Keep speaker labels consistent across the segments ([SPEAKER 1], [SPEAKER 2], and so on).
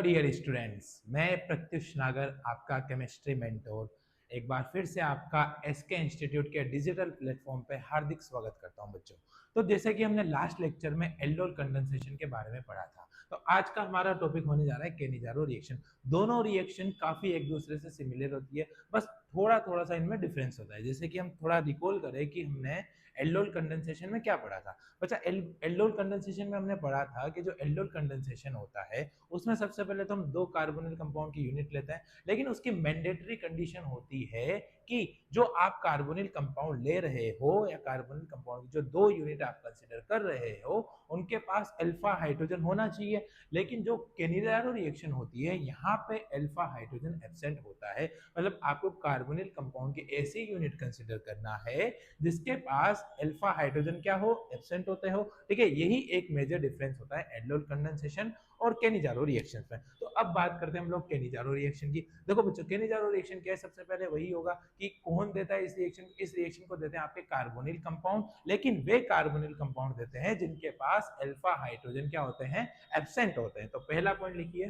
[SPEAKER 1] Dear students, मैं प्रत्युष नागर आपका केमिस्ट्री मेंटोर एक बार फिर से आपका एसके इंस्टीट्यूट के डिजिटल प्लेटफॉर्म पे हार्दिक स्वागत करता हूं बच्चों। तो जैसे कि हमने लास्ट लेक्चर में एल्डोल कंडेंसेशन के बारे में पढ़ा था, तो आज का हमारा टॉपिक होने जा रहा है केनिजारो रिएक्शन। दोनों रिएक्शन काफी एक दूसरे से सिमिलर होती है, बस थोड़ा थोड़ा सा इनमें डिफरेंस होता है। जैसे कि हम थोड़ा रिकॉल करें कि हमने एल्डोल कंडेंसेशन में क्या पढ़ा था। बच्चा एल्डोल कंडेंसेशन में हमने पढ़ा था कि जो एल्डोल कंडेंसेशन होता है उसमें सबसे पहले तो हम दो कार्बोनिल कंपाउंड की यूनिट लेते हैं, लेकिन उसकी मैंडेटरी कंडीशन होती है कि जो आप कार्बोनिल कंपाउंड ले रहे हो या कार्बोनिल कंपाउंड की जो दो यूनिट आप कंसीडर कर रहे हो उनके पास अल्फा हाइड्रोजन होना चाहिए। लेकिन जो केनिजारो रिएक्शन होती है यहाँ पे अल्फा हाइड्रोजन एब्सेंट होता है। मतलब आपको कार्बोनिल कंपाउंड की ऐसी यूनिट कंसीडर करना है जिसके पास अल्फा हाइड्रोजन क्या हो, एब्सेंट होते हो। ठीक है, यही एक मेजर डिफरेंस होता है एल्डोल कंडेंसेशन और केनिजारो रिएक्शन में। तो अब बात करते हैं हम लोग केनिजारो रिएक्शन की। देखो बच्चों, केनिजारो रिएक्शन क्या है, सबसे पहले वही होगा कि कौन देता है इस रिएक्शन को देते हैं आपके कार्बोनिल कंपाउंड, लेकिन वे कार्बोनिल कंपाउंड देते हैं जिनके पास अल्फा हाइड्रोजन क्या होते हैं, एब्सेंट होते हैं। तो पहला पॉइंट लिखिए,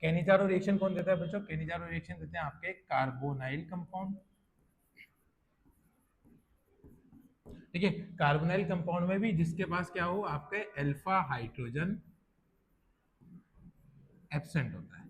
[SPEAKER 1] केनिजारो रिएक्शन कौन देता है बच्चों, केनिजारो रिएक्शन देते हैं आपके कार्बोनाइल कंपाउंड। ठीक है, कार्बोनाइल कंपाउंड में भी जिसके पास क्या हो, आपके अल्फा हाइड्रोजन एब्सेंट होता है।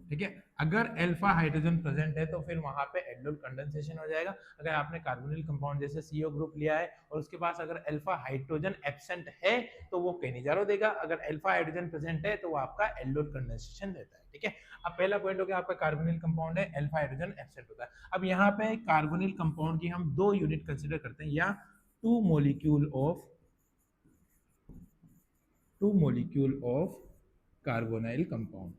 [SPEAKER 1] ठीक है, अगर अल्फा हाइड्रोजन प्रेजेंट है तो फिर वहां पे एल्डोल कंडेंसेशन हो जाएगा। अगर आपने कार्बोनिल कंपाउंड जैसे सीओ ग्रुप लिया है और उसके पास अगर अल्फा हाइड्रोजन एब्सेंट है तो वो केनिजारो देगा, अगर अल्फा हाइड्रोजन प्रेजेंट है तो वो आपका एल्डोल कंडेंसेशन देता है। ठीक है, अब पहला पॉइंट हो गया आपका कार्बोनिल कंपाउंड है, अल्फा हाइड्रोजन एब्सेंट होता है। अब यहाँ पे कार्बोनिल कंपाउंड की हम दो यूनिट कंसिडर करते हैं, या two molecule of carbonyl compound.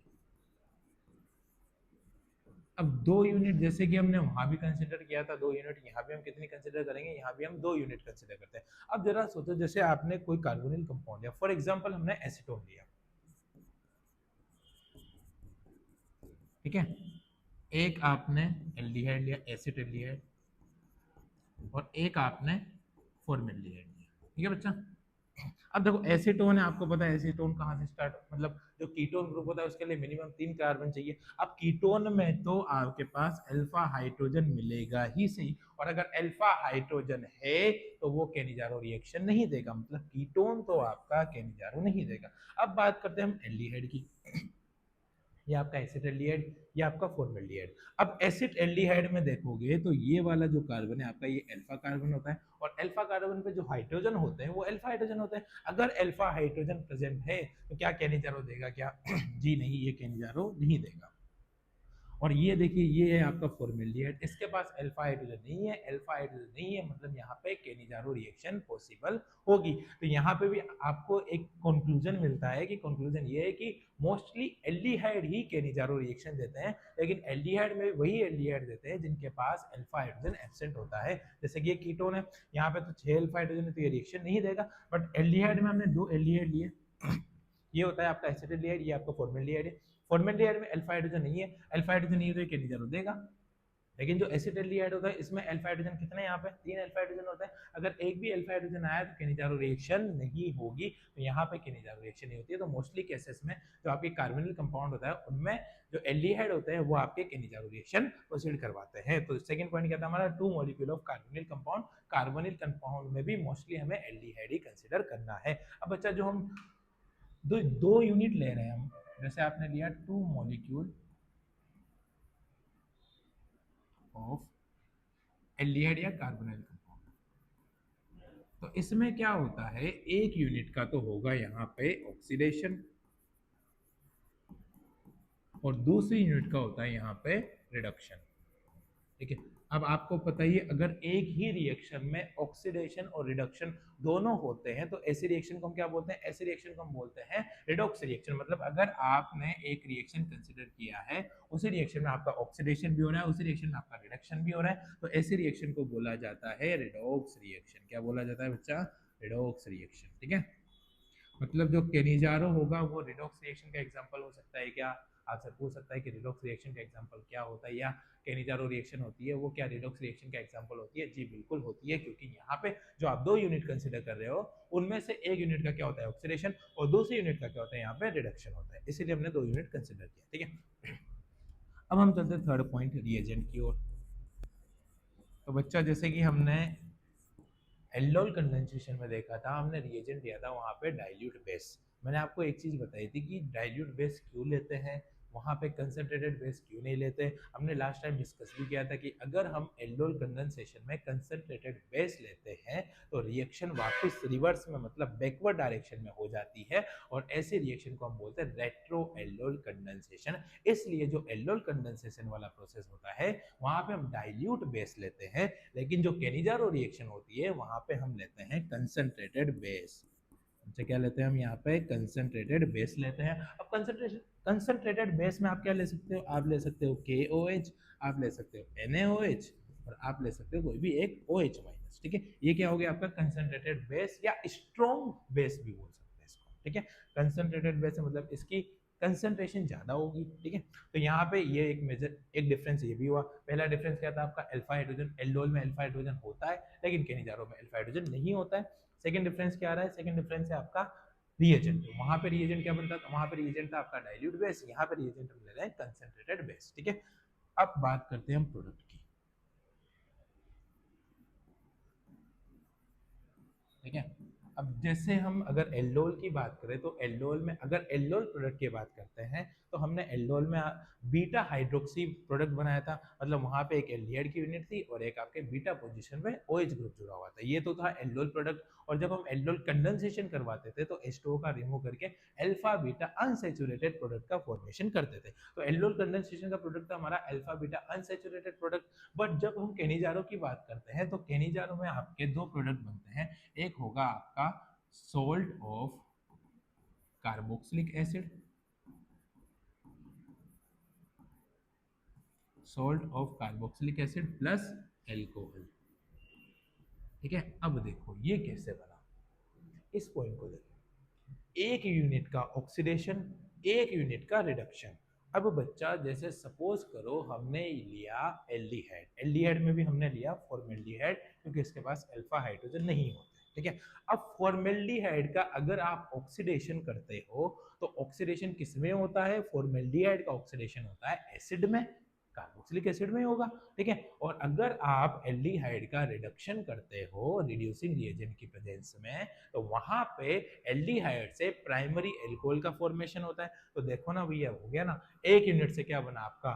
[SPEAKER 1] अब दो यूनिट जैसे कि हमने वहां भी कंसिडर किया था, दो यूनिट यहाँ भी हम कितनी कंसिडर करेंगे, यहाँ भी हम दो यूनिट कंसिडर करते हैं। अब जरा सोचो, जैसे आपने कोई कार्बोनिल कंपाउंड लिया, फॉर एग्जांपल हमने एसीटोन लिया। ठीक है, एक आपने एल्डिहाइड लिया, एसिड एल्डिहाइड, और एक आपने फॉर्मेल्डिहाइड लिया। ठीक है बच्चा, अब देखो एसीटोन है, आपको पता है एसीटोन कहाँ से स्टार्ट, मतलब जो कीटोन ग्रुप होता है उसके लिए मिनिमम 3 कार्बन चाहिए। अब कीटोन में तो आपके पास अल्फा हाइड्रोजन मिलेगा ही सही, और अगर अल्फा हाइड्रोजन है तो वो केनिजारो रिएक्शन नहीं देगा, मतलब कीटोन तो आपका केनिजारो नहीं देगा। अब बात करते हैं हम एल्डिहाइड की, ये आपका एसिड एल्डिहाइड, ये आपका फॉर्मेल्डिहाइड। अब एसिड एल्डिहाइड में देखोगे तो ये वाला जो कार्बन है आपका, ये अल्फा कार्बन होता है, और अल्फा कार्बन पे जो हाइड्रोजन होते हैं वो अल्फा हाइड्रोजन होते हैं। अगर अल्फा हाइड्रोजन प्रेजेंट है तो क्या केनिजारो देगा क्या? जी नहीं, ये केनिजारो नहीं देगा। और ये देखिए, ये है आपका फॉर्मेल्डिहाइड, इसके पास अल्फा हाइड्रोजन नहीं है, अल्फा हाइड्रोजन नहीं है, मतलब यहाँ पे केनिजारो रिएक्शन पॉसिबल होगी। तो यहाँ पे भी आपको एक कंक्लूजन मिलता है, कि कंक्लूजन ये है कि मोस्टली एल्डिहाइड ही केनिजारो रिएक्शन देते हैं, लेकिन एल्डिहाइड में वही एल्डिहाइड देते हैं जिनके पास अल्फा हाइड्रोजन एब्सेंट होता है। जैसे कि ये कीटोन है, यहाँ पे तो 6 अल्फा हाइड्रोजन है तो ये रिएक्शन नहीं देगा, बट एल्डिहाइड में हमने 2 एल्डिहाइड लिए। ये होता है आपका एसिटिलिहाइड, ये आपका फॉर्मेल्डिहाइड है। फॉर्मेल्डिहाइड में अल्फा हाइड्रोजन नहीं है, अल्फा हाइड्रोजन नहीं है तो ये केनिजारो देगा। लेकिन जो एसिटिलिहाइड होता है इसमें अल्फा हाइड्रोजन कितने, यहाँ पे 3 अल्फा हाइड्रोजन होता है। अगर एक भी अल्फा हाइड्रोजन आया तो केनिजारो रिएक्शन नहीं होगी, तो यहाँ पे केनिजारो रिएक्शन नहीं होती है। तो मोस्टली केसेस में जो आपके कार्बोनिल कंपाउंड होता है उनमें जो एल्डिहाइड होते हैं वो आपके केनिजारो रिएक्शन प्रोसीड करवाते हैं। तो सेकंड पॉइंट क्या था हमारा, two molecule of carbonyl compound. Carbonyl compound में भी मोस्टली हमें एल्डिहाइड ही कंसिडर करना है। अब बच्चा, जो हम दो यूनिट ले रहे हैं हम, जैसे आपने लिया टू मॉलिक्यूल ऑफ एल्डिहाइड या कार्बोनाइल कंपाउंड, तो इसमें क्या होता है, एक यूनिट का तो होगा यहाँ पे ऑक्सीडेशन, और दूसरी यूनिट का होता है यहाँ पे रिडक्शन। ठीक है, अब आपको पता ही है, अगर एक ही रिएक्शन में ऑक्सीडेशन और रिडक्शन दोनों होते हैं तो ऐसी रिएक्शन को हम क्या बोलते हैं, ऐसी रिएक्शन को हम बोलते हैं रिडॉक्स रिएक्शन। मतलब अगर आपने एक रिएक्शन कंसिडर किया है, उसी रिएक्शन में आपका ऑक्सीडेशन भी हो रहा है, उसी रिएक्शन में आपका रिडक्शन भी हो रहा है, तो ऐसी रिएक्शन को बोला जाता है रिडॉक्स रिएक्शन। क्या बोला जाता है बच्चा? Redox reaction. ठीक है, मतलब जो केनिजारो होगा वो रिडॉक्स रिएक्शन का एग्जांपल हो सकता है क्या? आपसे पूछ सकता है कि रिडॉक्स रिएक्शन का एग्जांपल क्या होता है, या केनिजारो रिएक्शन होती है वो क्या रिडॉक्स रिएक्शन का एग्जांपल होती है? जी बिल्कुल होती है, क्योंकि यहाँ पे जो आप दो यूनिट कंसिडर कर रहे हो उनमें से एक यूनिट का क्या होता है? ऑक्सीडेशन, और दूसरी यूनिट का क्या होता है? यहाँ पे रिडक्शन होता है, इसीलिए हमने दो यूनिट कंसिडर किया। ठीक है, अब हम चलते हैं थर्ड पॉइंट, रिएजेंट की ओर। तो बच्चा जैसे कि हमने एल्डोल कंडेंसेशन में देखा था, हमने रिएजेंट दिया था वहां पे डाइल्यूट बेस। मैंने आपको एक चीज बताई थी कि डाइल्यूट बेस क्यों लेते हैं, वहां पे कंसंट्रेटेड बेस क्यों नहीं लेते। हमने लास्ट टाइम डिस्कस भी किया था कि अगर हम एल्डोल कंडेंसेशन में कंसंट्रेटेड बेस लेते हैं तो रिएक्शन वापस रिवर्स में मतलब बैकवर्ड डायरेक्शन में हो जाती है, और ऐसे रिएक्शन को हम बोलते हैं रेट्रो एल्डोल कंडेंसेशन। इसलिए जो एल्डोल कंडेंसेशन वाला प्रोसेस होता है वहां पे हम डाइल्यूट बेस लेते हैं, लेकिन जो केनिजारो रिएक्शन होती है वहां पे हम लेते हैं कंसंट्रेटेड बेस। अच्छा, क्या लेते हैं हम यहाँ पे? कंसंट्रेटेड बेस लेते हैं। अब कंसंट्रेशन कंसंट्रेटेड बेस में आप क्या ले सकते हो? आप ले सकते हो KOH, आप ले सकते हो NaOH, और आप ले सकते हो कोई भी एक OH माइनस। ठीक है, ये क्या हो गया आपका कंसंट्रेटेड बेस, या स्ट्रॉन्ग बेस भी बोल सकते हैं इसको। ठीक है, कंसंट्रेटेड बेस मतलब इसकी कंसंट्रेशन ज्यादा होगी। ठीक है, तो यहाँ पे ये एक मेजर एक डिफरेंस ये भी हुआ। पहला डिफरेंस क्या था आपका? अल्फा हाइड्रोजन, एल्डोल में अल्फा हाइड्रोजन होता है लेकिन केनिजारो में अल्फा हाइड्रोजन नहीं होता है। सेकंड डिफरेंस क्या आ रहा है? सेकंड डिफरेंस है आपका रिएजेंट। वहां पे रिएजेंट क्या बनता था? वहां पे रिएजेंट था आपका डाइल्यूट बेस, यहाँ पे रिएजेंट हम ले रहे हैं कंसंट्रेटेड बेस। ठीक है, अब बात करते हैं हम प्रोडक्ट की। ठीक है, अब जैसे हम अगर एल्डोल की बात करें तो एल्डोल में अगर एल्डोल प्रोडक्ट की बात करते हैं तो हमने एल्डोल में बीटा हाइड्रोक्सी प्रोडक्ट बनाया था, मतलब वहां पे एक एल्डिहाइड की यूनिट थी और एक आपके बीटा पोजीशन में OH ग्रुप जुड़ा हुआ था। ये तो था एल्डोल प्रोडक्ट, और जब हम एल्डोल कंडेंसेशन करवाते थे तो H2O का रिमूव करके अल्फा बीटा अनसैचुरेटेड प्रोडक्ट का फॉर्मेशन करते थे। तो एल्डोल कंडेंसेशन का प्रोडक्ट था हमारा alpha beta unsaturated product. But जब हम केनिजारो की बात करते हैं तो केनिजारो में आपके दो प्रोडक्ट बनते हैं। एक होगा आपका salt of carboxylic acid, salt of carboxylic acid plus alcohol. ठीक है, अब देखो ये कैसे बना, इस पॉइंट को देखो। एक यूनिट का ऑक्सीडेशन, एक यूनिट का रिडक्शन। अब बच्चा जैसे सपोज करो हमने लिया एल्डिहाइड, एल्डिहाइड में भी हमने लिया फॉर्मेल्डिहाइड क्योंकि इसके पास अल्फा हाइड्रोजन नहीं होते। ठीक है, अब फॉर्मेल्डिहाइड का अगर आप ऑक्सीडेशन करते हो तो ऑक्सीडेशन किसमें होता है? फॉर्मेल्डिहाइड का ऑक्सीडेशन होता है एसिड में, कार्बोक्सिलिक एसिड में होगा। ठीक है, और अगर आप एल्डिहाइड का रिडक्शन करते हो रिड्यूसिंग रिएजेंट की प्रेजेंस में तो वहां पे एल्डिहाइड से प्राइमरी एल्कोहल का फॉर्मेशन होता है। तो देखो ना भैया, हो गया ना, एक यूनिट से क्या बना आपका?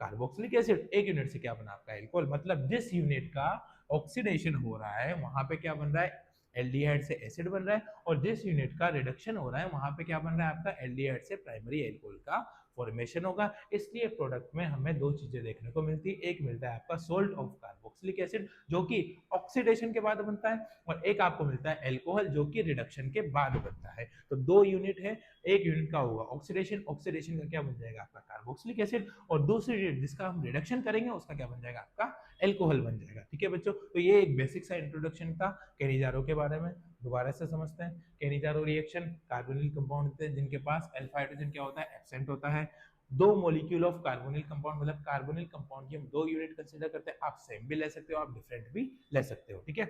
[SPEAKER 1] कार्बोक्सिलिक एसिड, एक यूनिट से क्या बना आपका? एल्कोहल। मतलब जिस यूनिट का ऑक्सीडेशन हो रहा है वहां पे क्या बन रहा है? एल्डिहाइड से एसिड बन रहा है, और जिस यूनिट का रिडक्शन हो रहा है वहां पे क्या बन रहा है आपका? एल्डिहाइड से प्राइमरी एल्कोहल का फॉर्मेशन होगा। इसलिए प्रोडक्ट में हमें दो चीजें देखने को मिलती है, एक मिलता है आपका सोल्ट ऑफ कार्बोक्सिलिक एसिड जो कि ऑक्सीडेशन के बाद बनता है, और एक आपको मिलता है एल्कोहल जो कि रिडक्शन के बाद बनता है। तो दो यूनिट है, एक यूनिट का होगा ऑक्सीडेशन, ऑक्सीडेशन का क्या बन जाएगा आपका? कार्बोक्सिलिक एसिड, और दूसरी यूनिट जिसका हम रिडक्शन करेंगे उसका क्या बन जाएगा आपका? एल्कोहल बन जाएगा। ठीक है बच्चों, तो ये एक बेसिक सा इंट्रोडक्शन था केनिजारो के बारे में। दोबारा से समझते हैं। केनिजारो रिएक्शन, कार्बोनिल कंपाउंड होते हैं जिनके पास अल्फा हाइड्रोजन क्या होता है? एब्सेंट होता है। दो मॉलिक्यूल ऑफ कार्बोनिल कंपाउंड, मतलब कार्बोनिल कंपाउंड की हम दो यूनिट कंसीडर करते हैं। आप सेम भी ले सकते हो, आप डिफरेंट भी ले सकते हो। ठीक है,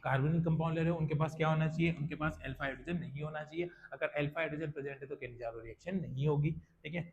[SPEAKER 1] कार्बोनिल कंपाउंड ले रहे हो उनके पास क्या होना चाहिए? उनके पास अल्फा हाइड्रोजन नहीं होना चाहिए। अगर अल्फा हाइड्रोजन प्रेजेंट है तो केनिजारो रिएक्शन नहीं होगी। ठीक है,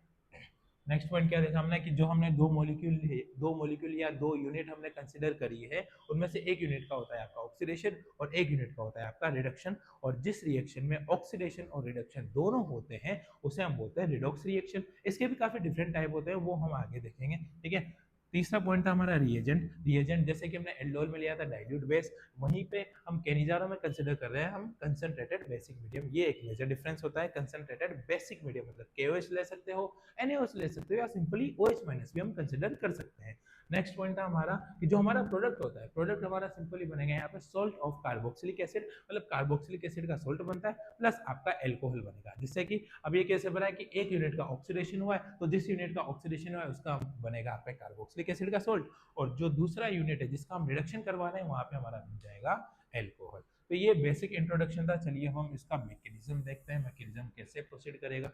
[SPEAKER 1] नेक्स्ट पॉइंट क्या देखा हमने कि जो हमने दो मॉलिक्यूल या दो यूनिट हमने कंसीडर करी है उनमें से एक यूनिट का होता है आपका ऑक्सीडेशन और एक यूनिट का होता है आपका रिडक्शन, और जिस रिएक्शन में ऑक्सीडेशन और रिडक्शन दोनों होते हैं उसे हम बोलते हैं रिडॉक्स रिएक्शन। इसके भी काफी डिफरेंट टाइप होते हैं, वो हम आगे देखेंगे। ठीक है, तीसरा पॉइंट था हमारा रिएजेंट। रिएजेंट जैसे कि हमने एल्डोल में लिया था डाइल्यूट बेस, वहीं पे हम केनिजारो में कंसीडर कर रहे हैं हम कंसंट्रेटेड बेसिक मीडियम। ये एक मेजर डिफरेंस होता है। कंसंट्रेटेड बेसिक मीडियम मतलब KOH ले सकते हो, NaOH ले सकते हो, या सिंपली OH माइनस भी हम कंसीडर कर सकते हैं। नेक्स्ट पॉइंट था हमारा कि जो हमारा प्रोडक्ट होता है, प्रोडक्ट हमारा सिंपली बनेगा यहाँ पे सोल्ट ऑफ कार्बोक्सिलिक एसिड, मतलब कार्बोक्सिलिक एसिड का सोल्ट बनता है प्लस आपका एल्कोहल बनेगा। जिससे कि अब ये कैसे बना है कि एक यूनिट का ऑक्सीडेशन हुआ है तो जिस यूनिट का ऑक्सीडेशन हुआ है उसका बनेगा आपका कार्बोक्सिलिक एसिड का सोल्ट, और जो दूसरा यूनिट है जिसका हम रिडक्शन करवा रहे हैं वहां पे हमारा बन जाएगा एल्कोहल। तो ये बेसिक इंट्रोडक्शन था। चलिए हम इसका मैकेनिज्म देखते हैं, मैकेनिज्म कैसे प्रोसीड करेगा।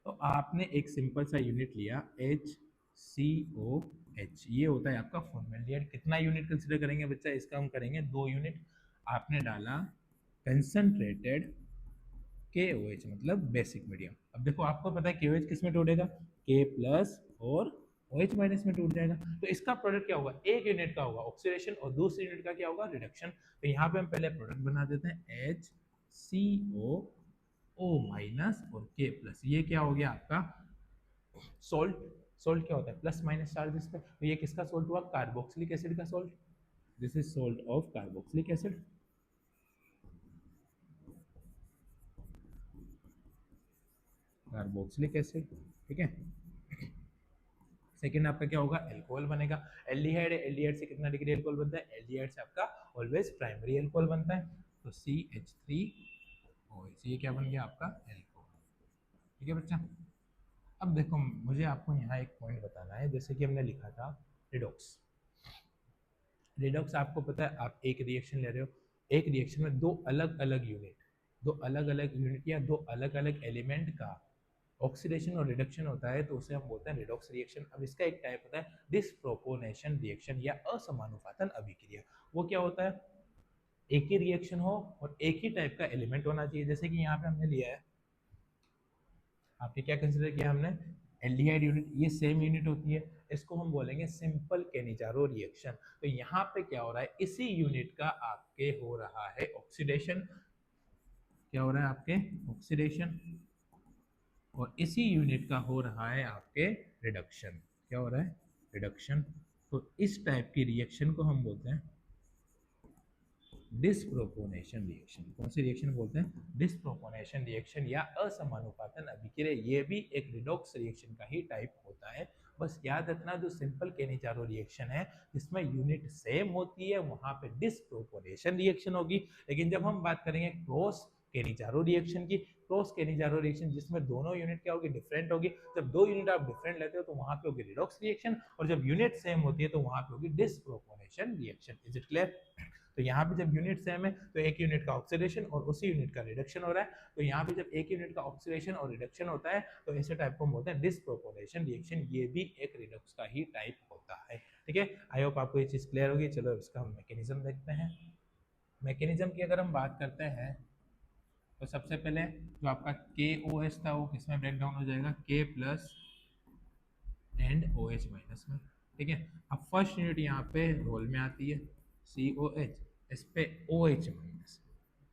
[SPEAKER 1] तो आपने एक सिंपल सा यूनिट लिया HCOH, ये होता है आपका फॉर्मेल्डिहाइड। कितना यूनिट कंसीडर करेंगे बच्चा, इसका हम करेंगे 2 यूनिट। आपने डाला कंसंट्रेटेड KOH मतलब बेसिक मीडियम। अब देखो आपको पता है KOH किस में टूटेगा, K प्लस और OH माइनस में टूट जाएगा। तो इसका प्रोडक्ट क्या होगा, एक यूनिट का होगा ऑक्सीडेशन और दूसरी यूनिट का क्या होगा, रिडक्शन। तो यहाँ पे हम पहले प्रोडक्ट बना देते हैं HCOO माइनस और K प्लस। ये क्या हो गया आपका सोल्ट। सोल्ट क्या होता है, प्लस माइनस चार्ज इस पे। तो ये किसका सोल्ट हुआ, कार्बोक्सिलिक एसिड का salt. This is salt of carboxylic acid. Carboxylic acid, ठीक है। सेकेंड आपका क्या होगा, अल्कोहल बनेगा। एल्डिहाइड है, एल्डिहाइड से कितना डिग्री अल्कोहल बनता है, एल्डिहाइड से आपका ऑलवेज प्राइमरी अल्कोहल बनता है। तो CH3OH, ये क्या बन गया आपका अल्कोहल, ठीक है बच्चा। अब देखो मुझे आपको यहाँ एक पॉइंट बताना है, जैसे कि हमने लिखा था रिडॉक्स। रिडॉक्स आपको पता है, आप एक रिएक्शन ले रहे हो, एक रिएक्शन में दो अलग अलग यूनिट या दो अलग अलग एलिमेंट का ऑक्सीडेशन और रिडक्शन होता है, तो उसे हम बोलते हैं रिडॉक्स रिएक्शन। अब इसका एक टाइप होता है डिसप्रोपोर्शनेशन रिएक्शन या असमानुपातन अभिक्रिया। वो क्या होता है, एक ही रिएक्शन हो और एक ही टाइप का एलिमेंट होना चाहिए। जैसे कि यहाँ पे हमने लिया है, आपने क्या कंसिडर किया, हमने एल्डिहाइड यूनिट, ये सेम यूनिट होती है, इसको हम बोलेंगे सिंपल केनिजारो रिएक्शन। तो यहाँ पे क्या हो रहा है, इसी यूनिट का आपके हो रहा है ऑक्सीडेशन। क्या हो रहा है आपके ऑक्सीडेशन, और इसी यूनिट का हो रहा है आपके रिडक्शन। क्या हो रहा है, रिडक्शन। तो इस टाइप की रिएक्शन को हम बोलते हैं डिसप्रोपोर्शनेशन रिएक्शन। कौन सी रिएक्शन बोलते हैं, डिसप्रोपोर्शनेशन रिएक्शन या असमानुपातन अभिक्रिया। ये भी एक रिडॉक्स रिएक्शन का ही टाइप होता है। बस याद रखना, जो सिंपल केनिजारो रिएक्शन है जिसमें यूनिट सेम होती है वहां पे डिसप्रोपोर्शनेशन रिएक्शन होगी। लेकिन जब हम बात करेंगे क्रॉस केनिजारो रिएक्शन की, क्रॉस केनिजारो रिएक्शन जिसमें दोनों यूनिट क्या होगी, डिफरेंट होगी। जब दो यूनिट आप डिफरेंट लेते हो तो वहां पे होगी रिडॉक्स रिएक्शन, और जब यूनिट सेम होती है तो वहां पे होगी disproportionation reaction. Is it clear. तो यहाँ पे जब यूनिट सेम है तो एक यूनिट का ऑक्सीडेशन और उसी यूनिट का रिडक्शन हो रहा है। तो यहाँ पे जब एक यूनिट का ऑक्सीडेशन और रिडक्शन होता है तो ऐसे टाइप को हम बोलते हैं डिसप्रोपोर्शनेशन रिएक्शन। ये भी एक रिडक्स का ही टाइप होता है, ठीक है। आई होप आपको ये चीज क्लियर होगी। चलो इसका हम मैकेनिज्म देखते हैं। मैकेनिज्म की अगर हम बात करते हैं तो सबसे पहले जो आपका KOH था वो किसमें ब्रेक डाउन हो जाएगा, K plus and OH minus में, ठीक है। अब फर्स्ट यूनिट यहाँ पे रोल में आती है COH, इस पे OH माइनस।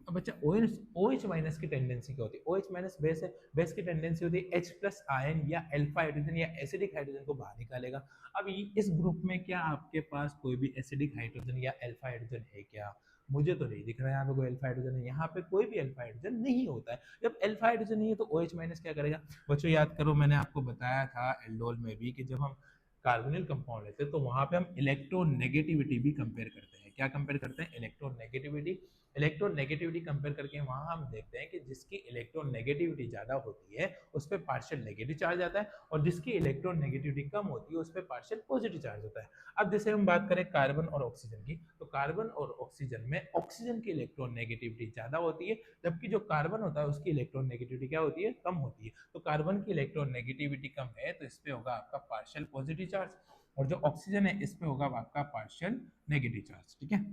[SPEAKER 1] अब बच्चा OH माइनस की टेंडेंसी क्या होती है, OH माइनस बेस है, बेस की टेंडेंसी होती है H प्लस आयन या अल्फा हाइड्रोजन या एसिडिक हाइड्रोजन को बाहर निकालेगा। अब इस ग्रुप में क्या आपके पास कोई भी एसिडिक हाइड्रोजन या अल्फा हाइड्रोजन है क्या, मुझे तो नहीं दिख रहा है यहाँ पे कोई अल्फा हाइड्रोजन है। यहाँ पे कोई भी अल्फा हाइड्रोजन नहीं होता है। जब अल्फा हाइड्रोजन नहीं है तो OH माइनस क्या करेगा, बच्चों याद करो मैंने आपको बताया था एल्डोल में भी कि जब हम कार्बोनिल कंपाउंड लेते हैं तो वहां पे हम इलेक्ट्रोनेगेटिविटी भी कंपेयर करते हैं। क्या कंपेयर करते हैं, इलेक्ट्रोनेगेटिविटी। इलेक्ट्रोनेगेटिविटी कंपेयर करके वहां हम देखते हैं कि जिसकी इलेक्ट्रोनेगेटिविटी ज्यादा होती है उस पर पार्शियल नेगेटिव चार्ज आता है, और जिसकी इलेक्ट्रोनेगेटिविटी कम होती है उस पर पार्शियल पॉजिटिव चार्ज होता है। अब जैसे हम बात करें कार्बन और ऑक्सीजन की, तो कार्बन और ऑक्सीजन में ऑक्सीजन की इलेक्ट्रोनेगेटिविटी ज्यादा होती है, जबकि जो कार्बन होता है उसकी इलेक्ट्रोनेगेटिविटी क्या होती है, कम होती है। तो कार्बन की इलेक्ट्रोनेगेटिविटी कम है तो इस पे होगा आपका पार्शियल पॉजिटिव चार्ज, और जो ऑक्सीजन है इस पे होगा आपका पार्शियल नेगेटिव चार्ज, ठीक है।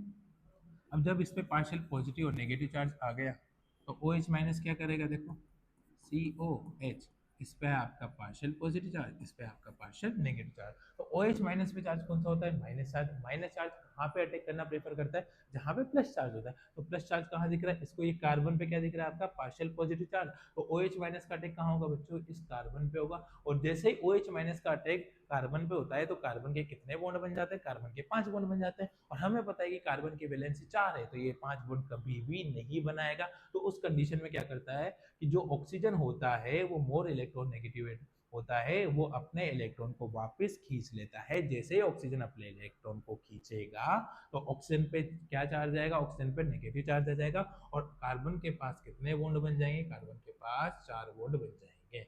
[SPEAKER 1] अब जब इस पे पार्शियल पॉजिटिव और नेगेटिव चार्ज आ गया तो OH माइनस क्या करेगा, देखो COH, इस पे है आपका पार्शियल पॉजिटिव चार्ज, इस पे आपका पार्शियल नेगेटिव चार्ज। तो OH माइनस पे चार्ज कौन सा होता है, माइनस चार्ज। माइनस चार्ज कहाँ पे अटैक करना प्रेफर करता है, जहाँ पे प्लस चार्ज होता है। तो प्लस चार्ज कहाँ दिख रहा है, इसको ये कार्बन पे क्या दिख रहा है आपका पार्शियल पॉजिटिव चार्ज। तो OH माइनस का अटैक कहाँ होगा बच्चों, इस कार्बन पे होगा। और जैसे ही OH माइनस का अटैक कार्बन पे होता है तो कार्बन के कितने बॉन्ड बन जाते हैं, कार्बन के 5 बॉन्ड बन जाते हैं। और हमें पता है कि कार्बन की वैलेंसी 4 है, तो ये 5 बॉन्ड कभी भी नहीं बनाएगा। तो उस कंडीशन में क्या करता है कि जो ऑक्सीजन होता है वो मोर इलेक्ट्रोनेगेटिव होता है, वो अपने इलेक्ट्रॉन को वापस खींच लेता है। जैसे ही ऑक्सीजन अपने इलेक्ट्रॉन को खींचेगा तो ऑक्सीजन पे क्या चार्ज आएगा, ऑक्सीजन पे नेगेटिव चार्ज आ जाएगा। और कार्बन के पास कितने बॉन्ड बन जाएंगे, कार्बन के पास 4 बॉन्ड बन जाएंगे।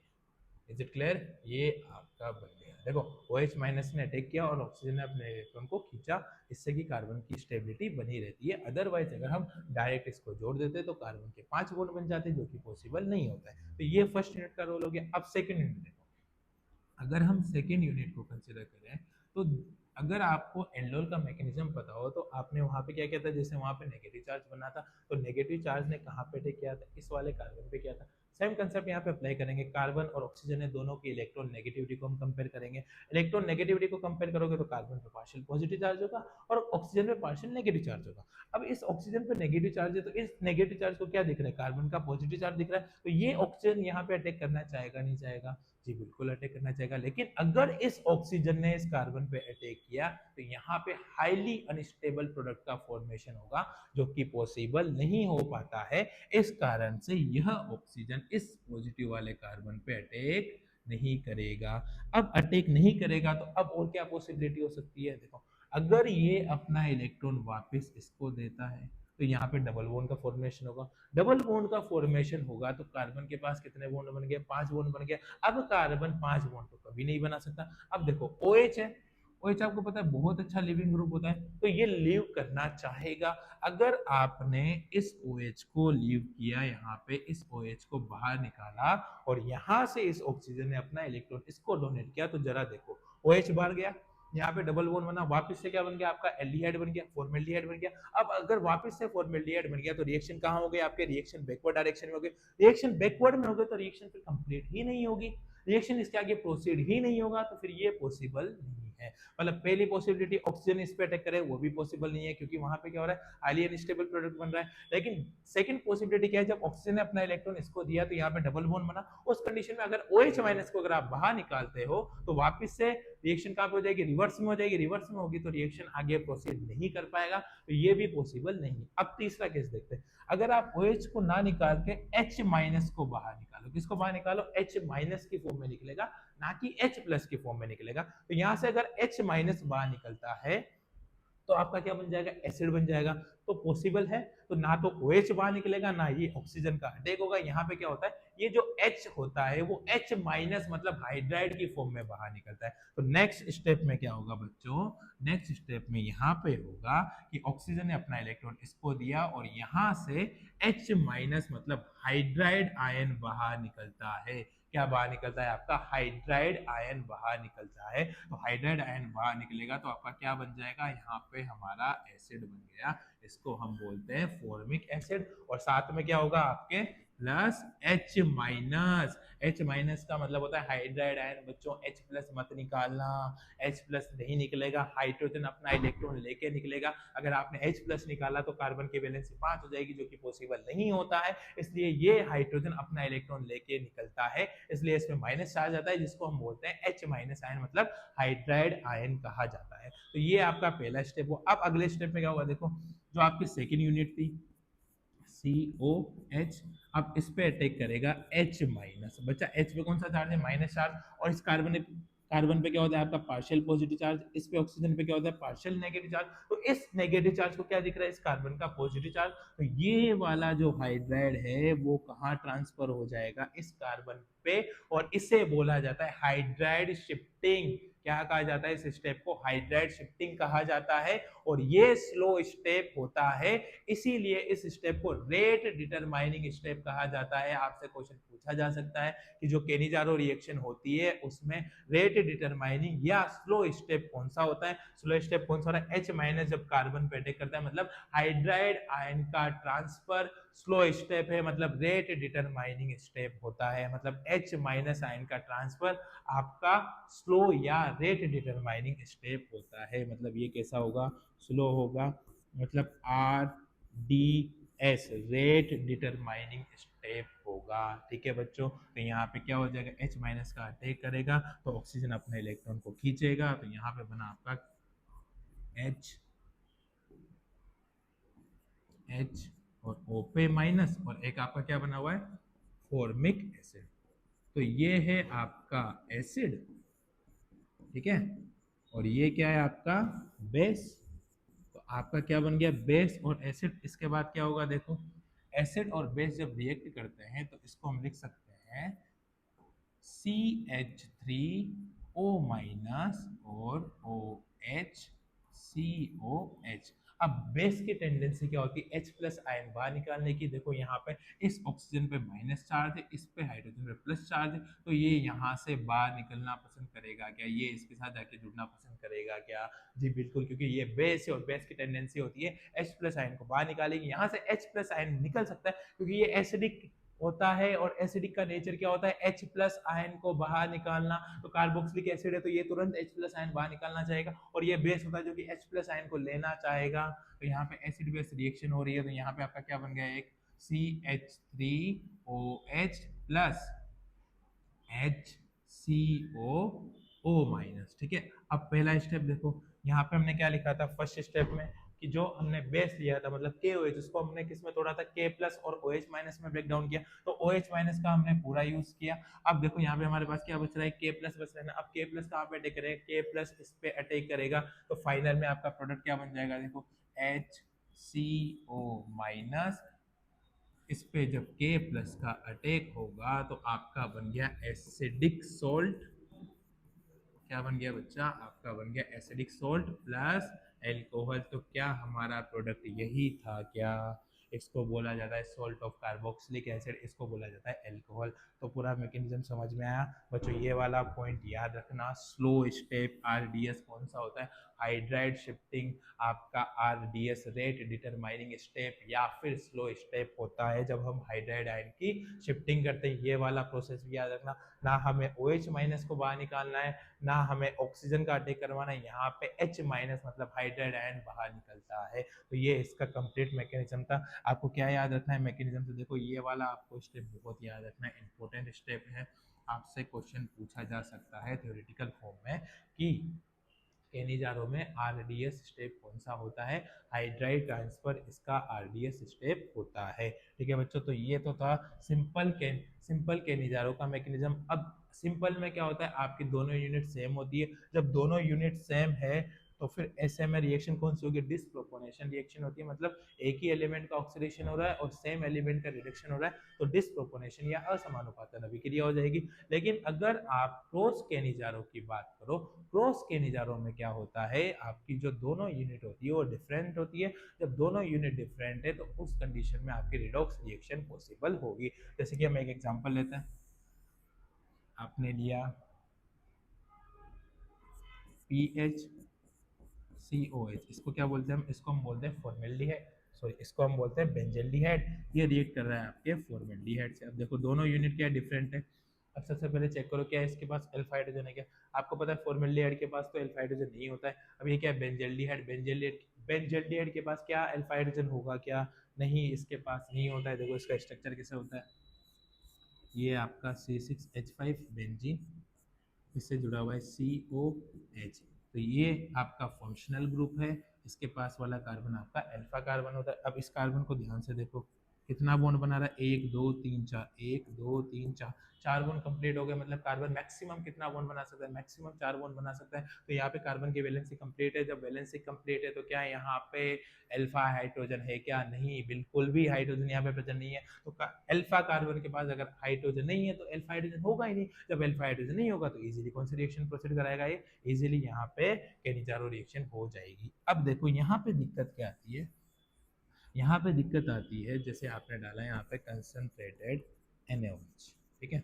[SPEAKER 1] Is it clear? ये आपका बन गया। देखो OH माइनस ने अटैक किया और ऑक्सीजन ने अपने इलेक्ट्रॉन को खींचा, इससे कि कार्बन की स्टेबिलिटी बनी रहती है। अदरवाइज अगर हम डायरेक्ट इसको जोड़ देते तो कार्बन के 5 बॉन्ड बन जाते, जो कि पॉसिबल नहीं होता है। तो ये फर्स्ट यूनिट का रोल हो गया। अब सेकंड यूनिट देखो, अगर हम सेकेंड यूनिट को कंसिडर करें तो अगर आपको एंडोल का मैकेनिज्म पता हो तो आपने वहां पे क्या किया था, जैसे वहां पे नेगेटिव चार्ज बना था तो नेगेटिव चार्ज ने कहां पे अटैक किया था, इस वाले कार्बन पे किया था। सेम कंसेप्ट यहाँ पे अप्लाई करेंगे। कार्बन और ऑक्सीजन है, दोनों की इलेक्ट्रॉन नेगेटिविटी को हम कंपेयर करेंगे। इलेक्ट्रॉन नेगेटिविटी को कंपेयर करोगे तो कार्बन पे पार्शियल पॉजिटिव चार्ज होगा और ऑक्सीजन पे पार्शियल नेगेटिव चार्ज होगा। अब इस ऑक्सीजन पे नेगेटिव चार्ज है तो इस नेगेटिव चार्ज को क्या दिख रहा है, कार्बन का पॉजिटिव चार्ज दिख रहा है। तो ये ऑक्सीजन यहाँ पे अटैक करना चाहेगा नहीं चाहेगा? जी बिल्कुल अटैक करना चाहेगा। लेकिन अगर इस ऑक्सीजन ने इस कार्बन पे अटैक किया तो यहाँ पे हाईली अनस्टेबल प्रोडक्ट का फॉर्मेशन होगा, जो कि पॉसिबल नहीं हो पाता है। इस कारण से यह ऑक्सीजन इस पॉजिटिव वाले कार्बन पे अटैक नहीं करेगा। अब अटैक नहीं करेगा तो अब और क्या पॉसिबिलिटी हो सकती है? देखो, अगर ये अपना इलेक्ट्रॉन वापस इसको देता है तो यहाँ पे डबल बॉन्ड का फॉर्मेशन होगा। डबल बॉन्ड का फॉर्मेशन होगा तो कार्बन के पास कितने बॉन्ड बन गए? 5 बॉन्ड बन गया। अब कार्बन 5 बॉन्ड तो कभी नहीं बना सकता। अब देखो OH है, OH आपको पता है बहुत अच्छा लिविंग ग्रुप होता है, तो ये लीव करना चाहेगा। अगर आपने इस OH को लीव किया, यहाँ पे इस OH को बाहर निकाला और यहाँ से इस ऑक्सीजन ने अपना इलेक्ट्रॉन इसको डोनेट किया, तो जरा देखो OH बाहर गया, यहाँ पे डबल बॉन्ड बना, वापस से क्या बन गया आपका? एल्डिहाइड बन गया, फॉर्मेल्डिहाइड बन गया। अब अगर वापस से फॉर्मेल्डिहाइड बन गया तो रिएक्शन कहाँ हो गई आपके? रिएक्शन बैकवर्ड डायरेक्शन में हो गई। रिएक्शन बैकवर्ड में हो गई तो रिएक्शन फिर कंप्लीट ही नहीं होगी, रिएक्शन इसके आगे प्रोसीड ही नहीं होगा, तो फिर ये पॉसिबल नहीं है। मतलब पहली पॉसिबिलिटी ऑक्सीजन इस पे अटैक करे वो भी पॉसिबल नहीं है, क्योंकि वहां पे क्या हो रहा है? हाईली अनस्टेबल प्रोडक्ट बन रहा है। लेकिन सेकंड पॉसिबिलिटी क्या है? जब ऑक्सीजन ने अपना इलेक्ट्रॉन इसको दिया तो यहाँ पे डबल बॉन्ड बना, उस कंडीशन में अगर OH माइनस को अगर आप बाहर निकालते हो तो वापस से रिएक्शन कहां पे हो जाएगी? रिवर्स में हो जाएगी। रिवर्स में होगी तो रिएक्शन आगे प्रोसीड नहीं कर पाएगा, तो ये भी पॉसिबल नहीं। अब तीसरा केस देखते हैं। अगर आप OH को ना निकाल के H माइनस को बाहर निकालो, किसको बाहर निकालो? H माइनस की फॉर्म में निकलेगा, ना कि H प्लस की फॉर्म में निकलेगा। तो यहां से अगर H माइनस बाहर निकलता है तो आपका क्या बन जाएगा? एसिड बन जाएगा। तो पॉसिबल है, तो ना तो OH बाहर निकलेगा ना ये ऑक्सीजन का अटैक होगा। यहाँ पे क्या होता है? ये जो H होता है वो H माइनस मतलब हाइड्राइड की फॉर्म में बाहर निकलता है। तो नेक्स्ट स्टेप में क्या होगा बच्चों? नेक्स्ट स्टेप में यहाँ पे होगा कि ऑक्सीजन ने अपना इलेक्ट्रॉन इसको दिया और यहाँ से H माइनस मतलब हाइड्राइड आयन बाहर निकलता है। क्या बाहर निकलता है? आपका हाइड्राइड आयन बाहर निकलता है। तो हाइड्राइड आयन बाहर निकलेगा तो आपका क्या बन जाएगा? यहाँ पे हमारा एसिड बन गया, इसको हम बोलते हैं फॉर्मिक एसिड। और साथ में क्या होगा आपके? Plus H minus. H minus का मतलब होता है हाइड्राइड आयन। बच्चों H प्लस मत निकालना, H प्लस नहीं निकलेगा, हाइड्रोजन अपना इलेक्ट्रॉन लेके निकलेगा। अगर आपने H प्लस निकाला तो कार्बन की वैलेंसी 5 हो जाएगी, जो कि पॉसिबल नहीं होता है। इसलिए ये हाइड्रोजन अपना इलेक्ट्रॉन लेके निकलता है, इसलिए इसमें माइनस चार्ज आता है, जिसको हम बोलते हैं H माइनस आयन, मतलब हाइड्राइड आयन कहा जाता है। तो ये आपका पहला स्टेप हो। अब अगले स्टेप में क्या होगा? देखो, जो आपकी सेकेंड यूनिट थी COH, अब इस पे अटैक करेगा H माइनस। बच्चा H पे कौन सा चार्ज है? Minus charge. और इस कार्बन पे क्या होता है आपका? Partial positive charge. इस पे ऑक्सीजन पे क्या होता है? Partial negative charge. तो इस नेगेटिव चार्ज को क्या दिख रहा है? इस कार्बन का पॉजिटिव चार्ज। तो ये वाला जो हाइड्राइड है वो कहाँ ट्रांसफर हो जाएगा? इस कार्बन पे। और इसे बोला जाता है हाइड्राइड शिफ्टिंग। क्या कहा जाता है? इस स्टेप को हाइड्राइड शिफ्टिंग कहा जाता है। और ये स्लो स्टेप होता है, इसीलिए इस स्टेप को रेट डिटरमाइनिंग स्टेप कहा जाता है। आपसे क्वेश्चन पूछा जा सकता है कि जो केनिजारो रिएक्शन होती है उसमें रेट डिटरमाइनिंग या स्लो स्टेप कौन सा होता है? स्लो स्टेप कौन सा होता है? H माइनस जब कार्बन पे अटैक करता है, मतलब हाइड्राइड आयन का ट्रांसफर स्लो स्टेप है, मतलब रेट डिटरमाइनिंग स्टेप होता है। मतलब H माइनस आयन का ट्रांसफर आपका स्लो या रेट डिटरमाइनिंग स्टेप होता है। मतलब ये कैसा होगा? स्लो होगा। मतलब RDS, रेट डिटरमाइनिंग स्टेप होगा। ठीक है बच्चों, तो यहाँ पे क्या हो जाएगा? H माइनस का अटैक करेगा तो ऑक्सीजन अपने इलेक्ट्रॉन को खींचेगा, तो यहाँ पे बना आपका H और O पे माइनस, और एक आपका क्या बना हुआ है? Formic acid. तो ये है आपका एसिड, ठीक है, और ये क्या है आपका? बेस। तो आपका क्या बन गया? बेस और एसिड। इसके बाद क्या होगा? देखो, एसिड और बेस जब रिएक्ट करते हैं तो इसको हम लिख सकते हैं CH3O माइनस और OHCOH। अब बेस की टेंडेंसी क्या होती है, H प्लस आयन बाहर निकालने की। देखो यहाँ पे इस ऑक्सीजन पे माइनस चार्ज है, इस पे हाइड्रोजन पे प्लस चार्ज है, तो ये यहाँ से बाहर निकलना पसंद करेगा क्या, ये इसके साथ जाके जुड़ना पसंद करेगा क्या? जी बिल्कुल, क्योंकि ये बेस है और बेस की टेंडेंसी होती है H प्लस आयन को बाहर निकालेगी। यहाँ से H प्लस आयन निकल सकता है क्योंकि ये एसिडिक होता है, और एसिडिक का नेचर क्या होता है, H प्लस आयन को बाहर निकालना। तो कार्बोक्सिलिक एसिड है तो ये तुरंत H प्लस आयन बाहर निकालना चाहेगा, और ये बेस होता है जो कि H प्लस आयन को लेना चाहेगा। तो यहाँ पे एसिड बेस रिएक्शन हो रही है, तो यहाँ पे आपका क्या बन गया, एक CH3OH प्लस HCOO माइनस। ठीक है, अब पहला स्टेप देखो, यहाँ पे हमने क्या लिखा था फर्स्ट स्टेप में, कि जो हमने बेस लिया था मतलब KOH, उसको हमने किस में तोड़ा था, K प्लस और OH माइनस में ब्रेक डाउन किया, तो OH माइनस का हमने पूरा यूज किया। अब देखो यहाँ पे हमारे पास क्या बच रहा है, K प्लस बच रहा है ना। अब K प्लस कहाँ पे अटैक करेगा, K प्लस इस पे अटैक करेगा, तो फाइनल में आपका प्रोडक्ट क्या बन जाएगा, देखो HCO माइनस, इस पे जब K प्लस का अटैक होगा तो आपका बन गया एसिडिक सोल्ट। क्या बन गया बच्चा, आपका बन गया एसिडिक सोल्ट प्लस एल्कोहल। तो क्या हमारा प्रोडक्ट यही था क्या? इसको बोला जाता है सोल्ट ऑफ कार्बोक्सिलिक एसिड, इसको बोला जाता है एल्कोहल। तो पूरा मैकेनिज्म समझ में आया बच्चों? ये वाला पॉइंट याद रखना, स्लो स्टेप RDS कौन सा होता है, हाइड्राइड शिफ्टिंग आपका RDS रेट डिटरमाइनिंग स्टेप, या फिर स्लो स्टेप होता है जब हम हाइड्राइड आयन की शिफ्टिंग करते हैं। ये वाला प्रोसेस भी याद रखना। ना हमें OH माइनस को बाहर निकालना है, ना हमें ऑक्सीजन का अटैक करवाना है, यहाँ पे H माइनस मतलब हाइड्राइड आयन बाहर निकलता है। तो ये इसका कंप्लीट मैकेनिज्म था। आपको क्या याद रखना है मैकेनिज्म से, देखो ये वाला आपको स्टेप बहुत याद रखना है, इंपॉर्टेंट स्टेप है। आपसे क्वेश्चन पूछा जा सकता है थ्योरेटिकल फॉर्म में कि केनिजारो में RDS स्टेप कौन सा होता है, हाइड्राइड ट्रांसफर इसका RDS स्टेप होता है। ठीक है बच्चों, तो ये तो था सिंपल केनिजारो का मैकेनिज्म। अब सिंपल में क्या होता है, आपकी दोनों यूनिट सेम होती है। जब दोनों यूनिट सेम है तो फिर ऐसे में रिएक्शन कौन सी होगी, डिसप्रोपोर्शनल रिएक्शन होती है। मतलब एक ही एलिमेंट का ऑक्सीडेशन हो रहा है और सेम एलिमेंट का रिडक्शन हो रहा है, तो डिसप्रोपोर्शनल या असमानुपातन अभिक्रिया हो जाएगी। लेकिन अगर आप क्रॉस केनिजारो की बात करो, क्रॉस केनिजारो में क्या होता है, आपकी जो दोनों यूनिट होती है वो डिफरेंट होती है। जब दोनों यूनिट डिफरेंट है तो उस कंडीशन में आपकी रिडॉक्स रिएक्शन पॉसिबल होगी। जैसे कि हम एक एग्जांपल लेते हैं, आपने लिया PHCOH, इसको क्या बोलते हैं हम, इसको हम बोलते हैं फॉर्मेल्डिहाइड, सॉरी इसको हम बोलते हैं बेंजल्डिहाइड। ये रिएक्ट कर रहा है आपके फॉर्मेल्डिहाइड से। अब देखो दोनों यूनिट क्या डिफरेंट है। अब सबसे पहले चेक करो क्या इसके पास अल्फा हाइड्रोजन है क्या। आपको पता है फॉर्मेल्डिहाइड के पास तो अल्फा हाइड्रोजन नहीं होता है। अब ये क्या है, बेंजल्डिहाइड, बेंजल्डिहाइड के पास क्या अल्फा हाइड्रोजन होगा क्या, नहीं इसके पास नहीं होता है। देखो इसका स्ट्रक्चर कैसे होता है, ये आपका C6H5 बेंजीन, इससे जुड़ा हुआ है COH, तो ये आपका फंक्शनल ग्रुप है। इसके पास वाला कार्बन आपका अल्फा कार्बन होता है। अब इस कार्बन को ध्यान से देखो, कितना बॉन्ड बना रहा है, 1 2 3 4, 1 2 3 4, 4 बॉन्ड कंप्लीट हो गए। मतलब कार्बन मैक्सिमम कितना बॉन्ड बना सकता है, मैक्सिमम 4 बॉन्ड बना सकता है। तो यहाँ पे कार्बन की वैलेंसी कंप्लीट है। जब वैलेंसी कंप्लीट है तो क्या यहाँ पे अल्फा हाइड्रोजन है क्या, नहीं, बिल्कुल भी हाइड्रोजन यहाँ पे प्रेजेंट नहीं है। तो अल्फा कार्बन के पास अगर हाइड्रोजन नहीं है तो अल्फा हाइड्रोजन होगा ही नहीं। जब अल्फा हाइड्रोजन नहीं होगा तो इजीली कौन सी रिएक्शन प्रोसीड कराएगा, ये इजीली यहाँ पे केनिजारो रिएक्शन हो जाएगी। अब देखो यहाँ पे दिक्कत क्या आती है, यहाँ पे दिक्कत आती है जैसे आपने डाला यहाँ पे कंसंट्रेटेड NaOH। ठीक है,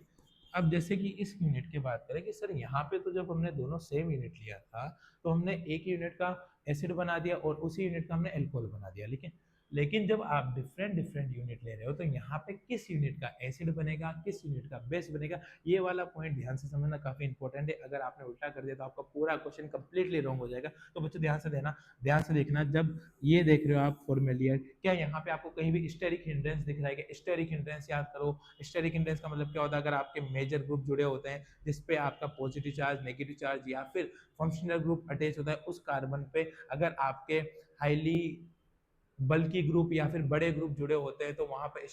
[SPEAKER 1] अब जैसे कि इस यूनिट की बात करें कि सर यहाँ पे तो जब हमने दोनों सेम यूनिट लिया था तो हमने एक यूनिट का एसिड बना दिया और उसी यूनिट का हमने एल्कोहल बना दिया। लेकिन लेकिन जब आप डिफरेंट डिफरेंट यूनिट ले रहे हो तो यहाँ पे किस यूनिट का एसिड बनेगा, किस यूनिट का बेस बनेगा, ये वाला पॉइंट ध्यान से समझना काफी इंपॉर्टेंट है। अगर आपने उल्टा कर दिया तो आपका पूरा क्वेश्चन कंप्लीटली रॉन्ग हो जाएगा। तो बच्चों ध्यान से देना, ध्यान से देखना। जब ये देख रहे हो आप फॉर्मेलियर, क्या यहाँ पे आपको कहीं भी स्टेरिक हिंड्रेंस दिख रहा है क्या? स्टेरिक हिंड्रेंस याद करो, स्टेरिक हिंड्रेंस का मतलब क्या होता है, अगर आपके मेजर ग्रुप जुड़े होते हैं जिसपे आपका पॉजिटिव चार्ज, नेगेटिव चार्ज या फिर फंक्शनल ग्रुप अटैच होता है, उस कार्बन पे अगर आपके हाईली बल्कि ग्रुप या फिर बड़े ग्रुप जुड़े होते हैं तो वहां पर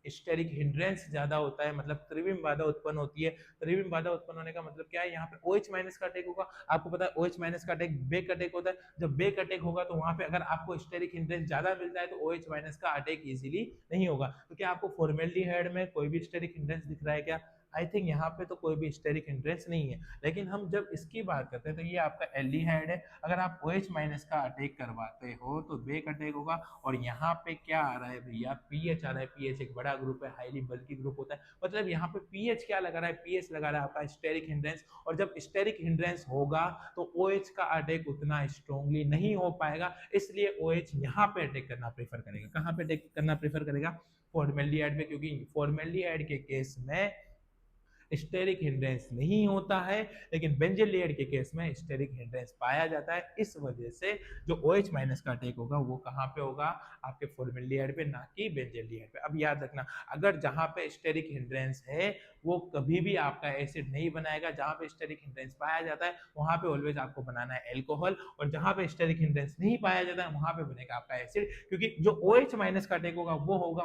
[SPEAKER 1] स्टेरिक हिंड्रेंस ज्यादा होता है, मतलब त्रिविम बाधा उत्पन्न होती है। त्रिविम बाधा उत्पन्न होने का मतलब क्या है, यहाँ पे OH माइनस का अटैक होगा। आपको पता है OH माइनस का अटैक बेक अटैक होता है। जब बेक अटैक होगा तो वहां पे अगर आपको स्टेरिक हिंड्रेंस ज्यादा मिलता है तो OH माइनस का अटैक इजीली नहीं होगा। तो क्या आपको फॉर्मेल्डिहाइड में कोई भी स्टेरिक हिंड्रेंस दिख रहा है क्या? आई थिंक यहाँ पे तो कोई भी स्टेरिक हिंड्रेंस नहीं है। लेकिन हम जब इसकी बात करते हैं तो ये आपका एल्डिहाइड है, अगर आप OH माइनस का अटैक करवाते हो तो बेक अटैक होगा। और यहाँ पे क्या आ रहा है भैया, पीएच आ रहा है। पीएच एक बड़ा ग्रुप है, हाईली बल्की ग्रुप होता है, मतलब यहाँ पे पीएच क्या लगा रहा है, पीएच लगा रहा है आपका स्टेरिक हिंड्रेंस। और जब स्टेरिक हिंड्रेंस होगा तो OH का अटैक उतना स्ट्रॉन्गली नहीं हो पाएगा, इसलिए OH यहाँ पे अटैक करना प्रेफर करेगा। कहाँ पे अटैक करना प्रेफर करेगा, फॉर्मेल्डिहाइड पे, क्योंकि फॉर्मेल्डिहाइड के केस में स्टेरिक हिंड्रेंस नहीं होता है, लेकिन बेंजोइलेट के केस में स्टेरिक हिंड्रेंस पाया जाता है। इस वजह से जो OH माइनस का अटैक होगा वो कहाँ पे होगा, आपके फॉर्मेल्डिहाइड पे, ना कि बेंजोइलेट पे। अब याद रखना, अगर जहां पे स्टेरिक हिंड्रेंस है वो कभी भी आपका एसिड नहीं बनाएगा। जहां पे स्टेरिक हिंड्रेंस पाया जाता है वहां पे ऑलवेज आपको बनाना है एल्कोहल, और जहां पे स्टेरिक हिंड्रेंस नहीं पाया जाता है वहां पे बनेगा आपका एसिड, क्योंकि जो OH माइनस का अटैक होगा वो होगा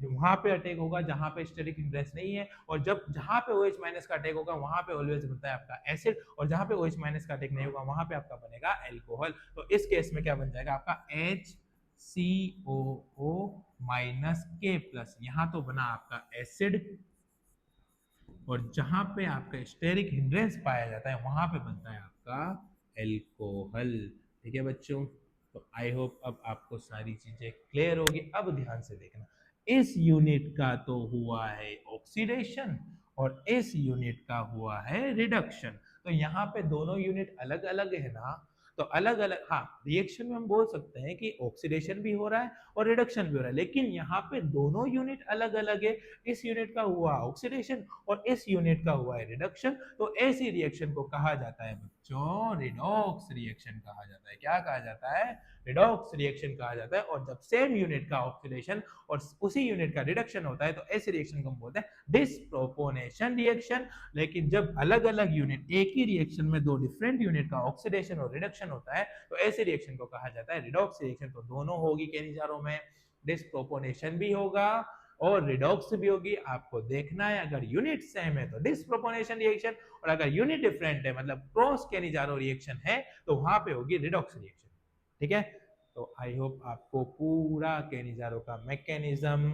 [SPEAKER 1] वहां पे अटैक होगा जहां पे स्टेरिक हिंड्रेंस नहीं है। और जब जहां पे OH माइनस का अटैक होगा वहां पे ऑलवेज बनता है आपका एसिड, और जहां पे OH माइनस का अटैक नहीं होगा वहां पे आपका बनेगा एल्कोहल। तो इस केस में क्या बन जाएगा आपका HCOO माइनस K प्लस, यहां तो बना आपका एसिड, और जहां पे आपका स्टेरिक हिंड्रेंस पाया जाता है वहां पे बनता है आपका एल्कोहल। ठीक है बच्चों, तो आई होप अब आपको सारी चीजें क्लियर होगी। अब ध्यान से देखना, इस यूनिट का तो हुआ है ऑक्सीडेशन और इस यूनिट का हुआ है रिडक्शन। तो यहाँ पे दोनों यूनिट अलग अलग है ना, तो अलग अलग, हाँ रिएक्शन में हम बोल सकते हैं कि ऑक्सीडेशन भी हो रहा है और रिडक्शन भी हो रहा है, लेकिन यहाँ पे दोनों यूनिट अलग अलग है। इस यूनिट का हुआ ऑक्सीडेशन और इस यूनिट का हुआ है रिडक्शन। तो ऐसी रिएक्शन को कहा जाता है बच्चों रिडॉक्स रिएक्शन कहा जाता है। क्या कहा जाता है, रिडॉक्स रिएक्शन कहा जाता है। और जब सेम यूनिट का ऑक्सीडेशन और उसी यूनिट का रिडक्शन होता है तो ऐसी रिएक्शन को हम बोलते हैं डिसप्रोपोर्शनल रिएक्शन। लेकिन जब अलग अलग यूनिट, एक ही रिएक्शन में दो डिफरेंट यूनिट का ऑक्सीडेशन और रिडक्शन होता है तो ऐसे रिएक्शन को कहा जाता है रिडॉक्स रिएक्शन। तो दोनों होगी केनिजारों में, डिसप्रोपोर्शनल भी होगा और रिडॉक्स भी होगी। आपको देखना है अगर यूनिट सेम है तो डिसप्रोपोर्शनल रिएक्शन, और अगर यूनिट डिफरेंट है मतलब क्रॉस केनिजारो रिएक्शन है तो वहां पे होगी रिडॉक्स रिएक्शन। ठीक है, तो आई होप आपको पूरा केनिजारो का मैकेनिज्म,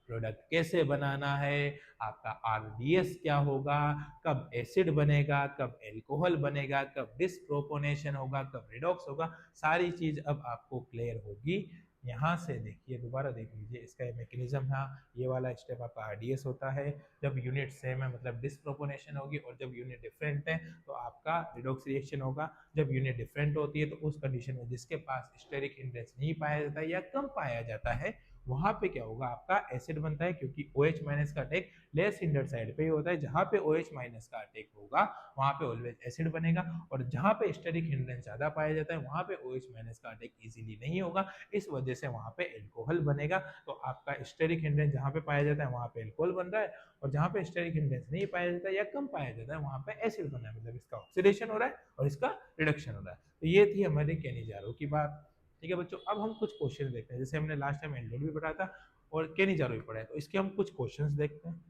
[SPEAKER 1] प्रोडक्ट कैसे बनाना है, आपका आरडीएस क्या होगा, कब एसिड बनेगा, कब एल्कोहल बनेगा, कब डिसप्रोपोनेशन होगा, कब रिडॉक्स होगा, सारी चीज अब आपको क्लियर होगी। यहाँ से देखिए, दोबारा देख लीजिए इसका मैकेनिज्म है। ये वाला स्टेप आपका आरडीएस होता है जब यूनिट सेम है मतलब डिसप्रोपोनेशन होगी, और जब यूनिट डिफरेंट है तो आपका रिडॉक्स रिएक्शन होगा। जब यूनिट डिफरेंट होती है तो उस कंडीशन में जिसके पास स्टेरिक हिंड्रेंस नहीं पाया जाता है या कम पाया जाता है वहां पे क्या होगा, आपका एसिड बनता है, क्योंकि OH माइनस का अटैक लेस हिंडर्ड साइड पे ही होता है। जहां पे OH माइनस का अटैक होगा वहां पे ऑलवेज एसिड बनेगा, और जहां पे स्टेरिक हिंड्रेंस ज्यादा पाया जाता है वहां पे OH माइनस का अटैक इजीली नहीं होगा, इस वजह से वहां पे एल्कोहल बनेगा। तो आपका स्टेरिक हिंड्रेंस जहां पे पाया जाता है वहां पे एल्कोहल बन रहा है, और जहां पे स्टेरिक हिंड्रेंस नहीं पाया जाता है या कम पाया जाता है वहां पे एसिड बन रहा है, मतलब इसका ऑक्सीडेशन हो रहा है और इसका रिडक्शन हो रहा है। तो ये थी हमारी केनिजारो की बात। ठीक है बच्चों, अब हम कुछ क्वेश्चन देखते हैं। जैसे हमने लास्ट टाइम एंडोड भी पढ़ा था और केनिजारो भी पढ़ा है, तो इसके हम कुछ क्वेश्चंस देखते हैं।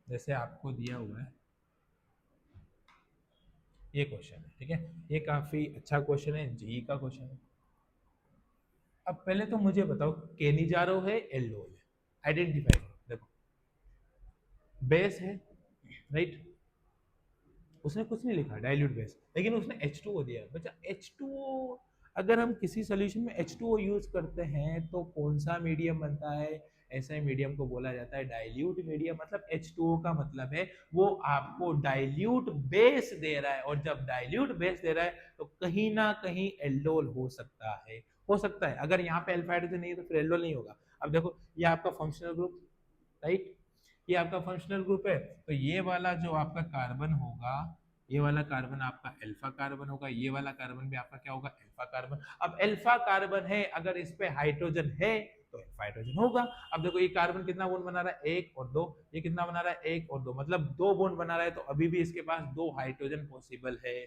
[SPEAKER 1] जैसे आपको दिया हुआ है ये क्वेश्चन है, ठीक है, ये काफी अच्छा क्वेश्चन है, जी का क्वेश्चन है। अब पहले तो मुझे बताओ केनिजारो है एल्डोल है, आइडेंटिफाई करो। देखो बेस है, राइट, उसने कुछ नहीं लिखा डाइल्यूट बेस, लेकिन उसने H2O दिया है। बच्चा H2O, अगर हम किसी सोल्यूशन में H2O यूज करते हैं तो कौन सा मीडियम बनता है, ऐसे मीडियम को बोला जाता है डाइल्यूट मीडियम। मतलब H2O का मतलब है वो आपको डाइल्यूट बेस दे रहा है, और जब डाइल्यूट बेस दे रहा है तो कहीं ना कहीं एल्डोल हो सकता है, हो सकता है। अगर यहाँ पे अल्फा हाइड्रोजन नहीं है तो फिर एल्डोल नहीं होगा। अब देखो ये आपका फंक्शनल ग्रुप, राइट, ये आपका फंक्शनल ग्रुप है, तो ये वाला जो आपका कार्बन होगा, ये वाला कार्बन आपका अल्फा कार्बन होगा, ये वाला कार्बन भी आपका क्या होगा, अल्फा कार्बन। अब अल्फा कार्बन है, अगर इस पे हाइड्रोजन है तो अल्फा हाइड्रोजन होगा। अब देखो ये कार्बन कितना बॉन्ड बना रहा है, एक और दो, ये कितना बना रहा है, एक और दो, मतलब दो बॉन्ड बना रहा है, तो अभी भी इसके पास दो हाइड्रोजन पॉसिबल है।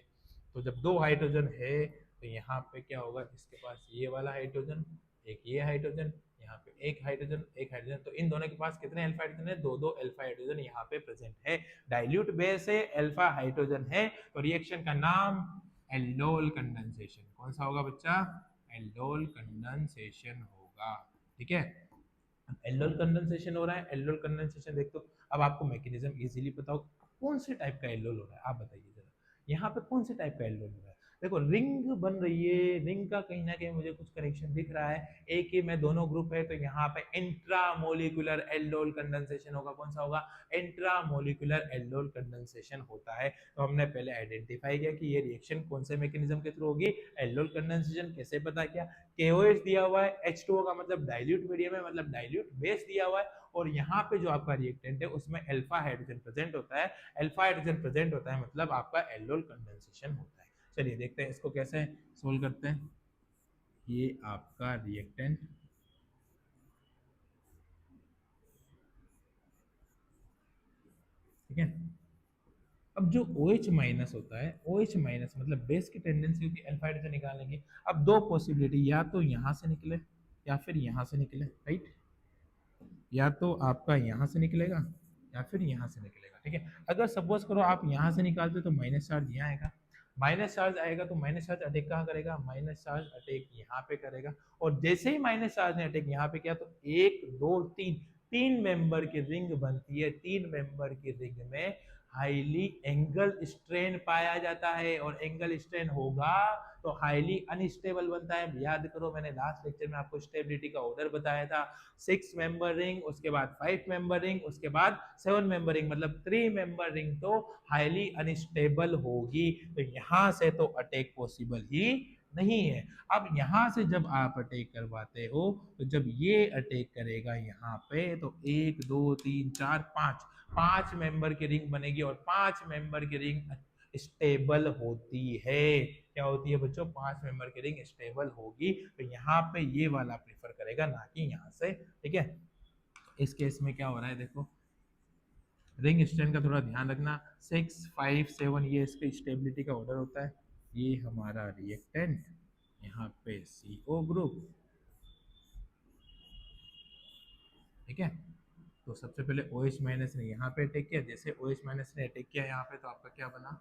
[SPEAKER 1] तो जब दो हाइड्रोजन है तो यहाँ पे क्या होगा, इसके पास ये वाला हाइड्रोजन, एक ये हाइड्रोजन, यहाँ पे एक हाइड्रोजन, एक हाइड्रोजन, तो इन दोनों के पास कितने अल्फा हाइड्रोजन है, दो दो अल्फा हाइड्रोजन यहाँ पे प्रेजेंट है। डाइल्यूट बेस है, अल्फा हाइड्रोजन है, तो रिएक्शन का नाम एल्डोल कंडेंसेशन। कौन सा होगा बच्चा, एल्डोल कंडेंसेशन होगा। ठीक है, एल्डोल कंडेंसेशन हो रहा है। एल्डोल कंडेंसेशन देख तो अब आपको मैकेनिज्म इजीली पता हो कौन से टाइप का एल्डोल हो रहा है, आप बताइए जरा यहाँ पे कौन से टाइप का एल्डोल हो रहा है। देखो रिंग बन रही है, रिंग का कहीं ना कहीं मुझे कुछ कनेक्शन दिख रहा है, एक ही में दोनों ग्रुप है, तो यहाँ पे इंट्रामोलिकुलर एल्डोल कंडेंसेशन होगा। कौन सा होगा? इंट्रामोलिकुलर एल्डोल कंडेंसेशन होता है। तो हमने पहले आइडेंटिफाई किया कि ये रिएक्शन कौन से मैकेनिज्म के थ्रू होगी, एल्डोल कंडेंसेशन। कैसे पता किया? KOH दिया हुआ है, H2O का मतलब डाइल्यूट मीडियम है, मतलब डाइल्यूट बेस दिया हुआ है, और यहाँ पे जो आपका रिएक्टेंट है उसमें अल्फा हाइड्रोजन प्रेजेंट होता है, अल्फा हाइड्रोजन प्रेजेंट होता है मतलब आपका एल्डोल कंडेंसेशन होता है। चलिए देखते हैं इसको कैसे सोल्व करते हैं। ये आपका रिएक्टेंट, ठीक है। अब जो OH माइनस होता है, OH माइनस मतलब बेस की टेंडेंसी होती है अल्फा हाइड्रोजन निकालने की। अब दो पॉसिबिलिटी, या तो यहाँ से निकले या फिर यहाँ से निकले, राइट। या तो आपका यहाँ से निकलेगा या फिर यहाँ से निकलेगा, ठीक है। अगर सपोज करो आप यहाँ से निकालते तो माइनस चार्ज यहाँ आएगा, माइनस चार्ज आएगा तो माइनस चार्ज अटैक कहाँ करेगा? माइनस चार्ज अटैक यहाँ पे करेगा। और जैसे ही माइनस चार्ज ने अटैक यहाँ पे किया तो एक दो तीन, तीन मेंबर की रिंग बनती है। तीन मेंबर की रिंग में हाईली एंगल स्ट्रेन पाया जाता है, और एंगल स्ट्रेन होगा तो हाईली अनस्टेबल बनता है। याद करो मैंने लास्ट लेक्चर में आपको स्टेबिलिटी का ऑर्डर बताया था, 6 मेंबर रिंग, उसके बाद 5 मेंबर रिंग, उसके बाद 7 मेंबर रिंग, मतलब 3 मेंबर रिंग तो हाईली अनस्टेबल होगी। तो यहां से तो अटैक पॉसिबल ही नहीं है। अब यहां से जब आप अटैक करवाते हो तो जब ये अटैक करेगा यहाँ पे तो 1 2 3 4 5, 5 मेंबर की रिंग बनेगी, और 5 मेंबर की रिंग स्टेबल होती है। क्या होती है बच्चों? 5 मेंबर की रिंग स्टेबल होगी। तो यहाँ पे ये वाला प्रेफर करेगा, ना कि यहाँ से, ठीक है। इस केस में क्या हो रहा है देखो, रिंग स्ट्रेन का थोड़ा ध्यान रखना, 6 5 7 ये इसके स्टेबिलिटी का ऑर्डर होता है। ये हमारा रिएक्टेंट, यहाँ पे CO ग्रुप, ठीक है। तो सबसे पहले OH माइनस ने यहाँ पे अटैक किया, जैसे OH माइनस ने अटैक किया यहाँ पे तो आपका क्या बना?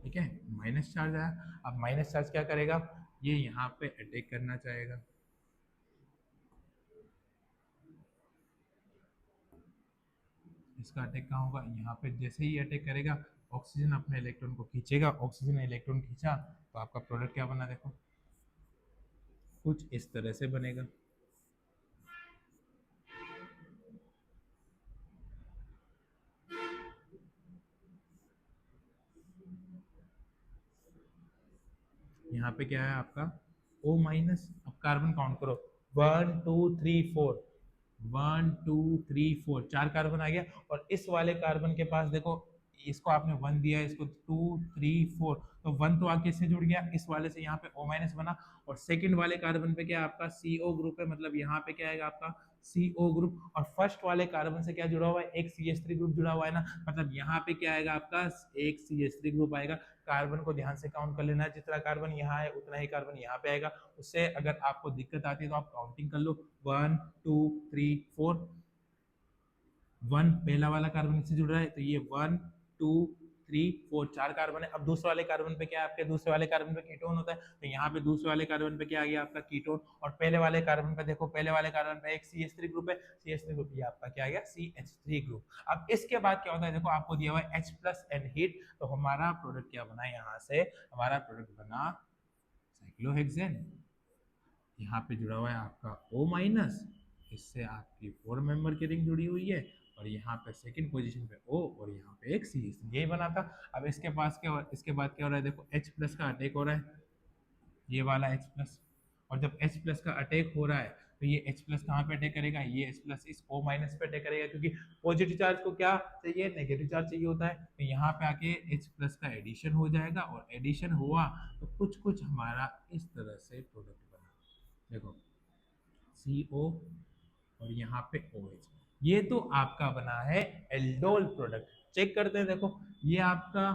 [SPEAKER 1] ठीक है, माइनस चार्ज आया। अब माइनस चार्ज क्या करेगा? ये यहाँ पे अटैक करना चाहेगा, इसका अटैक कहाँ होगा? यहाँ पे। जैसे ही अटैक करेगा ऑक्सीजन अपने इलेक्ट्रॉन को खींचेगा, ऑक्सीजन ने इलेक्ट्रॉन खींचा तो आपका प्रोडक्ट क्या बना देखो, कुछ इस तरह से बनेगा। यहाँ पे क्या है आपका? O minus. अब कार्बन काउंट करो, 1 2 3 4, 1 2 3 4, 4 कार्बन आ गया। और इस वाले कार्बन के पास देखो, इसको आपने 1 दिया, इसको 2 3 4, तो 1 तो आके इससे जुड़ गया, इस वाले से यहाँ पे O माइनस बना। और सेकंड वाले कार्बन पे क्या आपका CO ग्रुप है, मतलब यहाँ पे क्या आएगा आपका CO ग्रुप। और फर्स्ट वाले कार्बन से क्या जुड़ा हुआ है? एक CH3 ग्रुप जुड़ा हुआ है ना, मतलब यहाँ पे क्या आएगा आपका? एक CH3 ग्रुप आएगा। कार्बन को ध्यान से काउंट कर लेना, जितना कार्बन यहाँ है उतना ही कार्बन यहाँ पे आएगा। उससे अगर आपको दिक्कत आती है तो आप काउंटिंग कर लो, 1 2 3 4, 1 पहला वाला कार्बन इससे जुड़ रहा है तो ये 1 2 3 4, 4 कार्बन है। अब दूसरे वाले कार्बन पे क्या है आपके? दूसरे वाले कार्बन पे कीटोन होता है, तो यहाँ पे दूसरे वाले कार्बन पे क्या आ गया आपका? कीटोन। और पहले वाले कार्बन पे देखो, पहले वाले कार्बन पे एक CH3 ग्रुप है, CH3 ग्रुप, ये आपका क्या आ गया? CH3 group. अब इसके बाद क्या होता है देखो, आपको दिया हुआ है H प्लस एन हीट, तो हमारा प्रोडक्ट क्या बना? यहाँ से हमारा प्रोडक्ट बना साइक्लोहेक्सेन। यहाँ पे जुड़ा हुआ है आपका O माइनस, इससे आपकी 4 मेंबर की रिंग जुड़ी हुई है, और यहाँ पे सेकंड पोजीशन पे O, और यहाँ पे एक C, यही बना था। अब इसके पास क्या हो, इसके बाद क्या हो रहा है देखो, H प्लस का अटैक हो रहा है, ये वाला H प्लस। और जब H प्लस का अटैक हो रहा है तो ये H प्लस कहाँ पे अटैक करेगा? ये H प्लस इस O माइनस पे अटैक करेगा, क्योंकि पॉजिटिव चार्ज को क्या चाहिए? नेगेटिव चार्ज चाहिए होता है। तो यहाँ पे आके H प्लस का एडिशन हो जाएगा, और एडिशन हुआ तो कुछ कुछ हमारा इस तरह से प्रोडक्ट बना, देखो CO और यहाँ पे OH। ये तो आपका बना है एल्डोल प्रोडक्ट। चेक करते हैं, देखो ये आपका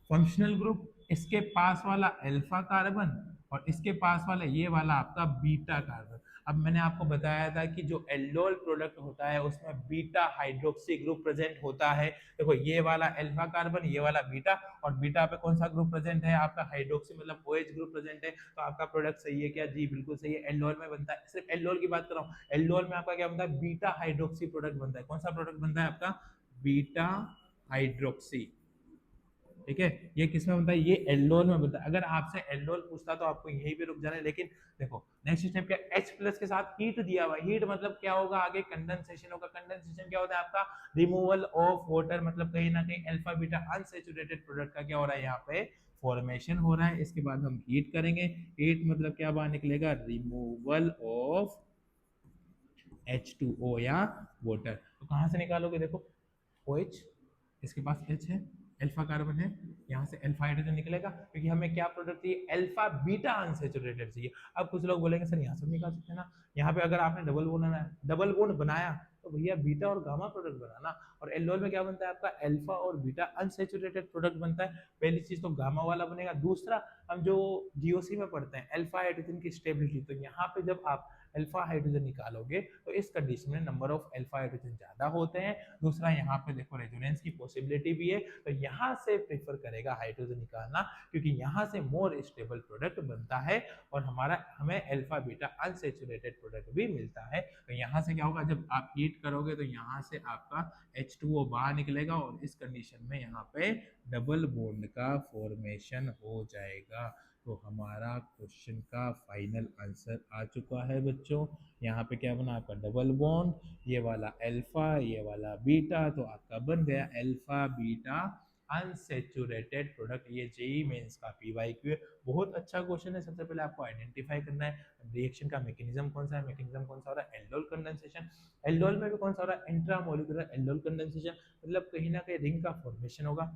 [SPEAKER 1] फंक्शनल ग्रुप, इसके पास वाला अल्फा कार्बन और इसके पास वाला ये वाला आपका बीटा कार्बन। अब मैंने आपको बताया था कि जो एल्डोल प्रोडक्ट होता है उसमें बीटा हाइड्रोक्सी ग्रुप प्रेजेंट होता है। देखो ये वाला अल्फा कार्बन, ये वाला बीटा, और बीटा पे कौन सा ग्रुप प्रेजेंट है आपका हाइड्रोक्सी मतलब OH ग्रुप प्रेजेंट है। तो आपका प्रोडक्ट सही है क्या? जी बिल्कुल सही है, एल्डोल में बनता है। सिर्फ एल्डोल की बात कर रहा हूँ, एल्डोल में आपका क्या बनता है? बीटा हाइड्रोक्सी प्रोडक्ट बनता है। कौन सा प्रोडक्ट बनता है आपका? Beta hydroxy. ठीक है, ये किस में बनता है? ये एल्डोल में बनता है। अगर आपसे एल्डोल पूछता तो आपको यहीं पे रुक जाना है, लेकिन देखो नेक्स्ट स्टेप क्या, H प्लस के साथ हीट दिया हुआ है। हीट मतलब क्या होगा? आगे कंडेंसेशन होगा। कंडेंसेशन क्या होता है आपका? रिमूवल ऑफ वाटर, मतलब कहीं ना कहीं अल्फा बीटा अनसैचुरेटेड प्रोडक्ट का क्या हो रहा है यहाँ पे? फॉर्मेशन हो रहा है। इसके बाद हम हीट करेंगे। हीट मतलब क्या बाहर निकलेगा? रिमूवल ऑफ H2O या वाटर। तो कहाँ से निकालोगे? देखो OH, इसके पास H है, अल्फा कार्बन है, यहाँ से अल्फा हाइड्रोजन निकलेगा, क्योंकि हमें क्या प्रोडक्ट चाहिए? अल्फा बीटा अनसैचुरेटेड चाहिए। अब कुछ लोग बोलेंगे सर यहाँ से निकाल सकते हैं ना, यहाँ पे अगर आपने डबल बॉन्ड बनाया, डबल बॉन्ड बनाया तो भैया बीटा और गामा प्रोडक्ट बनाना। और एल्डोल में क्या बनता है आपका? अल्फा और बीटा अनसैचुरेटेड प्रोडक्ट बनता है। पहली चीज तो गामा वाला बनेगा। दूसरा, हम जो जीओसी में पढ़ते हैं अल्फा हाइड्रोजन की स्टेबिलिटी, तो यहाँ पे जब आप अल्फा हाइड्रोजन निकालोगे तो इस कंडीशन में नंबर ऑफ अल्फा हाइड्रोजन ज्यादा होते हैं। दूसरा यहाँ पे देखो रेजोनेंस की पॉसिबिलिटी भी है, तो यहाँ से प्रेफर करेगा हाइड्रोजन निकालना, क्योंकि यहाँ से मोर स्टेबल प्रोडक्ट बनता है और हमें अल्फा बीटा अनसैचुरेटेड प्रोडक्ट भी मिलता है। तो यहाँ से क्या होगा? जब आप हीट करोगे तो यहाँ से आपका H2O बाहर निकलेगा और इस कंडीशन में यहाँ पे डबल बॉन्ड का फॉर्मेशन हो जाएगा। तो हमारा क्वेश्चन का फाइनल आंसर आ चुका है बच्चों। यहाँ पे क्या बना आपका? डबल बॉन्ड, ये वाला अल्फा, ये वाला बीटा, तो आपका बन गया अल्फा बीटा अनसैचुरेटेड प्रोडक्ट। ये जेई मेंस का PYQ है। बहुत अच्छा क्वेश्चन है। सबसे पहले आपको आइडेंटिफाई करना है रिएक्शन का मैकेनिज्म कौन सा है। मैकेनिज्म कौन सा हो रहा है? Aldol condensation. एल्डोल में भी कौन सा हो रहा है? इंट्रामोलिकुलर एल्डोल कंडेंसेशन, मतलब कहीं ना कहीं रिंग का फॉर्मेशन होगा।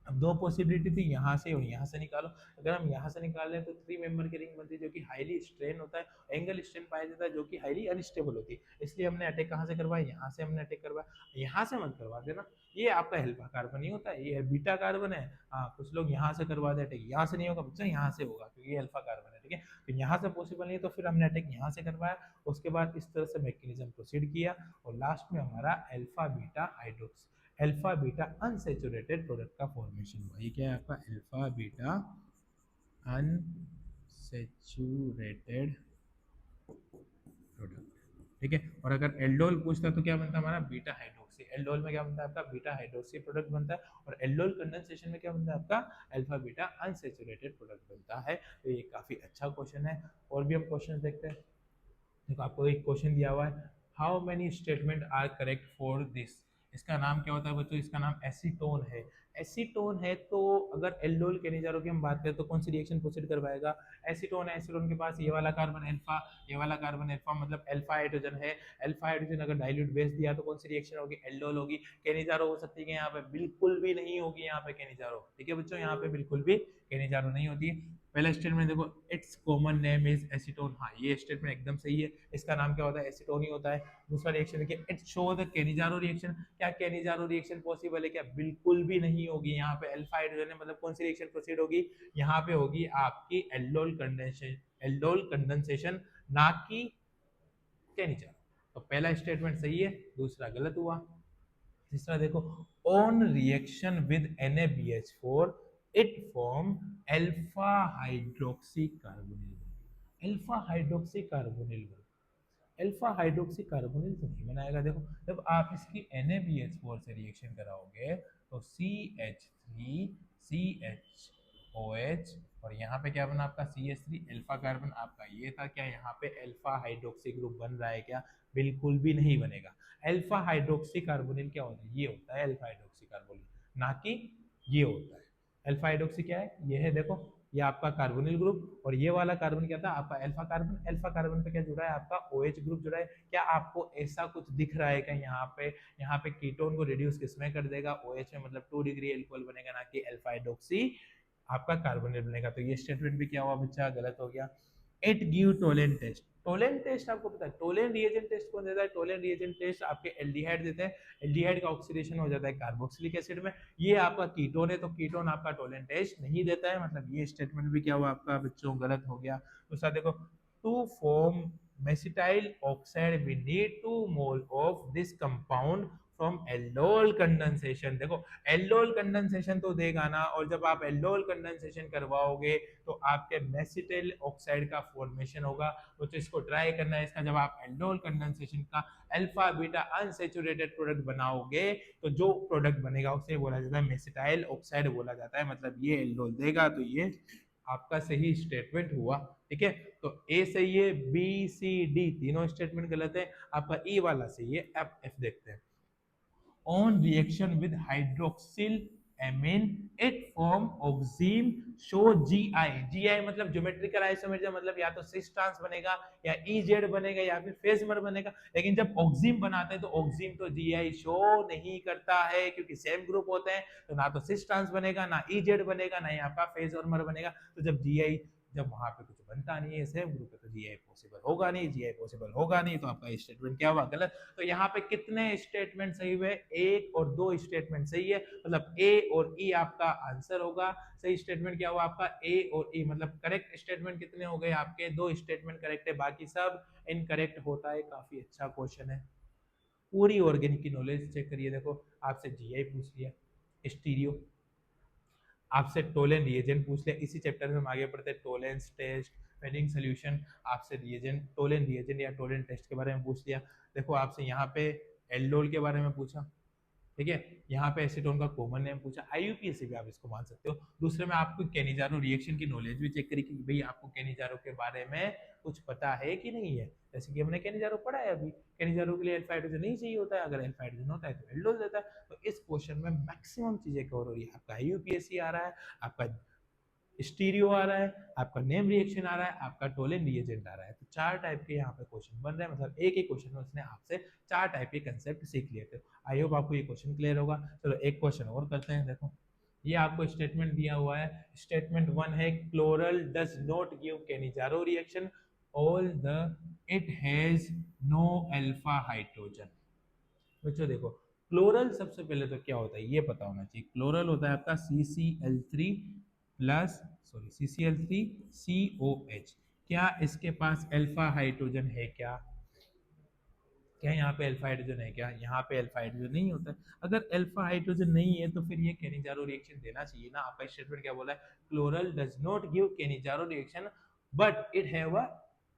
[SPEAKER 1] अब दो पॉसिबिलिटी थी, यहाँ से और यहाँ से निकालो। अगर हम यहाँ से निकाल लें तो 3 मेंबर की रिंग बनती है जो कि हाईली स्ट्रेन होता है, एंगल स्ट्रेन पाया जाता है जो कि हाईली अनस्टेबल होती है। इसलिए हमने अटैक कहाँ से करवाया? यहाँ से हमने अटैक करवाया। यहाँ से मत करवा देना, ये आपका अल्फा कार्बन नहीं होता है, ये बीटा कार्बन है। हाँ, कुछ लोग यहाँ से करवा दे अटैक, यहाँ से नहीं होगा बच्चा, यहाँ से होगा क्योंकि ये अल्फा कार्बन है। ठीक है, तो यहाँ से पॉसिबल नहीं है, तो फिर हमने अटैक यहाँ से करवाया। उसके बाद इस तरह से मैकेनिज्म प्रोसीड किया और लास्ट में हमारा alpha beta hydroxy, alpha beta unsaturated product का फॉर्मेशन हुआ। ये क्या है आपका? Alpha beta unsaturated product. ठीक है, और अगर एल्डोल पूछता तो क्या बनता है हमारा? Beta hydroxy. एल्डोल में क्या बनता है आपका? बीटा हाइड्रोक्सी प्रोडक्ट बनता है। और एल्डोल कंडेंसेशन में क्या बनता है आपका? अल्फा बीटा अनसैचुरेटेड प्रोडक्ट बनता है। तो ये काफी अच्छा क्वेश्चन है। और भी हम क्वेश्चन देखते हैं। देखो आपको एक क्वेश्चन दिया हुआ है, how many statement are correct for this. इसका नाम क्या होता है बच्चों? इसका नाम एसीटोन है। एसीटोन है तो अगर एल्डोल केनिजारो की हम बात करें तो कौन सी रिएक्शन प्रोसीड करवाएगा? एसीटोन है। एसीटोन के पास ये वाला कार्बन अल्फा, ये वाला कार्बन अल्फा, मतलब अल्फा हाइड्रोजन है। अल्फा हाइड्रोजन अगर डाइल्यूट बेस दिया तो कौन सी रिएक्शन होगी? एल्डोल होगी। केनिजारो हो सकती है यहाँ पे? बिल्कुल भी नहीं होगी यहाँ पे केनिजारो। ठीक है बच्चों, यहाँ पे बिल्कुल भी केनिजारो नहीं होती है। पहला स्टेटमेंट देखो, it's common name is acetone. हाँ, ये स्टेटमेंट एकदम सही है, इसका नाम क्या होता है? एसीटोन ही होता है। दूसरा रिएक्शन देखिए, it show the Cannizzaro reaction. क्या केनिजारो रिएक्शन पॉसिबल है क्या? बिल्कुल भी नहीं होगी। यहाँ पे अल्फा हाइड्रोजन है, मतलब कौन सी रिएक्शन प्रोसीड होगी? यहाँ पे होगी आपकी एल्डोल कंडेंसेशन, एल्डोल कंडेंसेशन, ना कि केनिजारो। तो पहला स्टेटमेंट सही है, दूसरा गलत हुआ। तीसरा देखो, on reaction with NaBH4 it form alpha hydroxy carbonyl. Alpha hydroxy carbonyl, alpha hydroxy carbonyl तो नहीं बनाएगा। देखो जब आप इसकी NaBH4 से रिएक्शन कराओगे तो CH3 CHOH, और यहाँ पे क्या बना आपका? CH3 अल्फा कार्बन आपका ये था। क्या यहाँ पे अल्फा हाइड्रोक्सी ग्रुप बन रहा है क्या? बिल्कुल भी नहीं बनेगा। अल्फा हाइड्रोक्सी कार्बोनिल क्या होता है? ये होता है अल्फा हाइड्रोक्सी कार्बोनिल, ना कि ये होता है। अल्फा हाइड्रोक्सी क्या है? ये है देखो, ये आपका कार्बोनिल ग्रुप, और ये वाला कार्बन क्या था आपका? Alpha carbon. अल्फा कार्बन पे क्या जुड़ा है आपका? OH ग्रुप जुड़ा है। क्या आपको ऐसा कुछ दिख रहा है क्या यहाँ पे? यहाँ पे कीटोन को रिड्यूस किसमें कर देगा? OH में, मतलब 2 डिग्री एल्कोहल बनेगा, ना कि अल्फा हाइड्रोक्सी आपका कार्बोनिल बनेगा। तो ये स्टेटमेंट भी क्या हुआ बच्चा? गलत हो गया। It give Tollens test. Tollens test आपको पता है, टोलेन रिएजेंट टेस्ट कौन देता है? टोलेन रिएजेंट टेस्ट आपके एल्डिहाइड देते हैं, एल्डिहाइड का ऑक्सीडेशन हो जाता है कार्बोक्सिलिक एसिड में, ये आपका कीटोन है, तो कीटोन आपका टोलेन टेस्ट नहीं देता है, मतलब ये स्टेटमेंट भी क्या हुआ आपका बच्चों गलत हो गया। दूसरा देखो, to form mesityl oxide we need 2 mole of this compound from aldol condensation. देखो एल्डोल कंडेंसेशन तो देगा ना, और जब आप एल्डोल कंडेंसेशन करवाओगे तो आपके मेसिटाइल ऑक्साइड का फॉर्मेशन होगा, तो इसको ट्राई करना है इसका। जब आप एल्डोल कंडेंसेशन का अल्फा बीटा अनसैचुरेटेड प्रोडक्ट बनाओगे तो जो प्रोडक्ट बनेगा उसे बोला जाता है मेसिटाइल ऑक्साइड बोला जाता है, मतलब ये एल्डोल देगा, तो ये आपका सही स्टेटमेंट हुआ। ठीक है, तो ए सही है, बी सी डी तीनों स्टेटमेंट गलत है, आपका ई वाला सही है। एफ एफ देखते हैं, on reaction with hydroxyl amine it form oxime show GI। GI मतलब ज्योमेट्रिकल आइसोमेरिज्म, मतलब या तो सिस ट्रांस बनेगा या EZ बनेगा या फिर फेजमर बनेगा, लेकिन जब ऑक्सीम बनाते हैं तो ऑक्सीम तो GI शो नहीं करता है क्योंकि सेम ग्रुप होते हैं, तो ना तो सिस ट्रांस बनेगा, ना EZ बनेगा, ना ही आपका फेजमर बनेगा। तो जब GI, जब वहां पे कुछ बनता नहीं है सेम ग्रुप है, तो जीआई पॉसिबल होगा नहीं, जीआई पॉसिबल होगा नहीं, तो आपका स्टेटमेंट क्या हुआ? गलत। तो यहाँ पे कितने स्टेटमेंट सही हुए? एक और दो स्टेटमेंट सही है, मतलब ए और ई आपका आंसर होगा। सही स्टेटमेंट क्या हुआ आपका? ए और ई, मतलब करेक्ट स्टेटमेंट कितने हो गए आपके? दो स्टेटमेंट करेक्ट है, बाकी सब इनकरेक्ट होता है। काफी अच्छा क्वेश्चन है, पूरी ऑर्गेनिक की नॉलेज चेक करिए। देखो आपसे जीआई पूछ लिया, स्टीरियो, आपसे टोलेन रिएजेंट पूछ लिया, इसी चैप्टर में हम आगे पढ़ते हैं टोलेंस टेस्ट, वेडिंग सोल्यूशन, आपसे रिएजेंट टोलेन रिएजेंट या टोलेन टेस्ट के बारे में पूछ लिया। देखो आपसे यहाँ पे एल्डोल के बारे में पूछा, ठीक है, यहाँ पे एसीटोन का कॉमन नेम पूछा, आईयूपीएसी भी आप इसको मान सकते हो। दूसरे में आपको केनिजारो रिएक्शन की नॉलेज भी चेक करी कि भाई आपको केनिजारो के बारे में कुछ पता है कि नहीं है, जैसे कि हमने केनिजारो पढ़ा है अभी, केनिजारो के लिए अल्फा हाइड्रोजन नहीं चाहिए होता है, अगर अल्फा हाइड्रोजन होता है तो एल्डोल देता है। तो इस क्वेश्चन में मैक्सिमम चीजें कवर हो रही है, आपका आईयूपीएसी आ रहा है, आपका स्टीरियो आ रहा है, आपका नेम रिएक्शन आ रहा है, आपका टोलेन रिएजेंट आ रहा है। तो चार टाइप के यहाँ पे क्वेश्चन बन रहे हैं, मतलब एक एक क्वेश्चन में उसने आपसे चार टाइप के कंसेप्ट सीख लिए थे। आई होप आपको ये क्वेश्चन क्लियर होगा। चलो एक क्वेश्चन और करते हैं। देखो ये आपको स्टेटमेंट दिया हुआ है, स्टेटमेंट वन है chloral does not give Cannizzaro reaction all the it has no alpha hydrogen. बच्चों देखो क्लोरल सबसे पहले तो क्या होता है ये पता होना चाहिए। क्लोरल होता है आपका CCl3 प्लस सॉरी CCl3COH। क्या इसके पास अल्फा हाइड्रोजन है? क्या क्या यहाँ पे अल्फा हाइड्रोजन है? क्या यहाँ पे अल्फा हाइड्रोजन नहीं होता है? अगर अल्फा हाइड्रोजन नहीं है तो फिर ये केनिजारो रिएक्शन देना चाहिए ना। आपका स्टेटमेंट क्या बोला है? Chloral does not give Cannizzaro reaction but it have a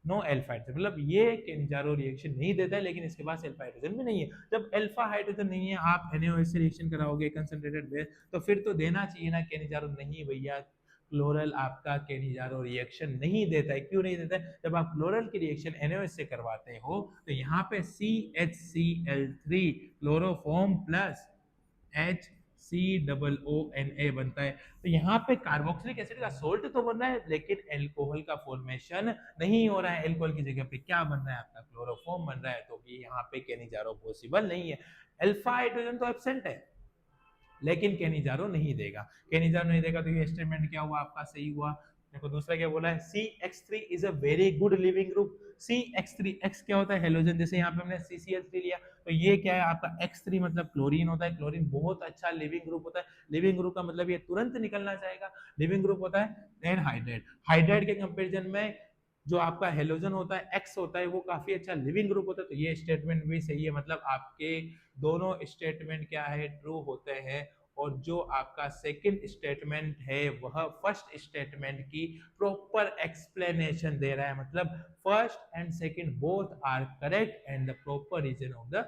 [SPEAKER 1] no alpha hydrogen, मतलब ये केनिजारो रिएक्शन नहीं देता है लेकिन इसके पास अल्फा हाइड्रोजन भी नहीं है। जब अल्फा हाइड्रोजन नहीं है, आप NaOH से रिएक्शन कराओगे कंसंट्रेटेड बेस, तो फिर तो देना चाहिए ना केनिजारो। नहीं भैया, क्लोरल आपका केनिजारो रिएक्शन नहीं देता है। क्यों नहीं देता है? जब आप क्लोरल की रिएक्शन NaOH से करवाते हो तो यहाँ पे CHCl3 क्लोरोफॉर्म प्लस HCOONA बनता है, तो यहाँ पे कार्बोक्सिलिक एसिड का सोल्ट तो बन रहा है लेकिन एल्कोहल का फॉर्मेशन नहीं हो रहा है। एल्कोहल की जगह पे क्या बन रहा है? आपका क्लोरोफॉर्म बन रहा है, तो ये यहाँ पे केनिजारो पॉसिबल नहीं है। अल्फा हाइड्रोजन तो एब्सेंट है लेकिन केनिजारो नहीं देगा। केनिजारो नहीं देगा तो ये स्टेटमेंट क्या हुआ आपका? सही हुआ। देखो दूसरा क्या बोला है? CH3 is a very good leaving group. CH3 X क्या होता है? हेलोजन। जैसे यहाँ पे हमने CCl3 लिया तो ये क्या है आपका? X3 मतलब क्लोरीन होता है। क्लोरीन बहुत अच्छा लिविंग ग्रुप होता है। लिविंग ग्रुप का मतलब ये तुरंत निकलना चाहेगा। लिविंग ग्रुप होता है। देन हाइड्राइड, हाइड्राइड के कंपेरिजन में जो आपका हेलोजन होता है X होता है वो काफी अच्छा लिविंग ग्रुप होता है, तो ये स्टेटमेंट भी सही है। मतलब आपके दोनों स्टेटमेंट क्या है? ट्रू होते हैं। और जो आपका सेकंड स्टेटमेंट है वह फर्स्ट स्टेटमेंट की प्रॉपर एक्सप्लेनेशन दे रहा है, मतलब first and second both are correct and the proper reason of the,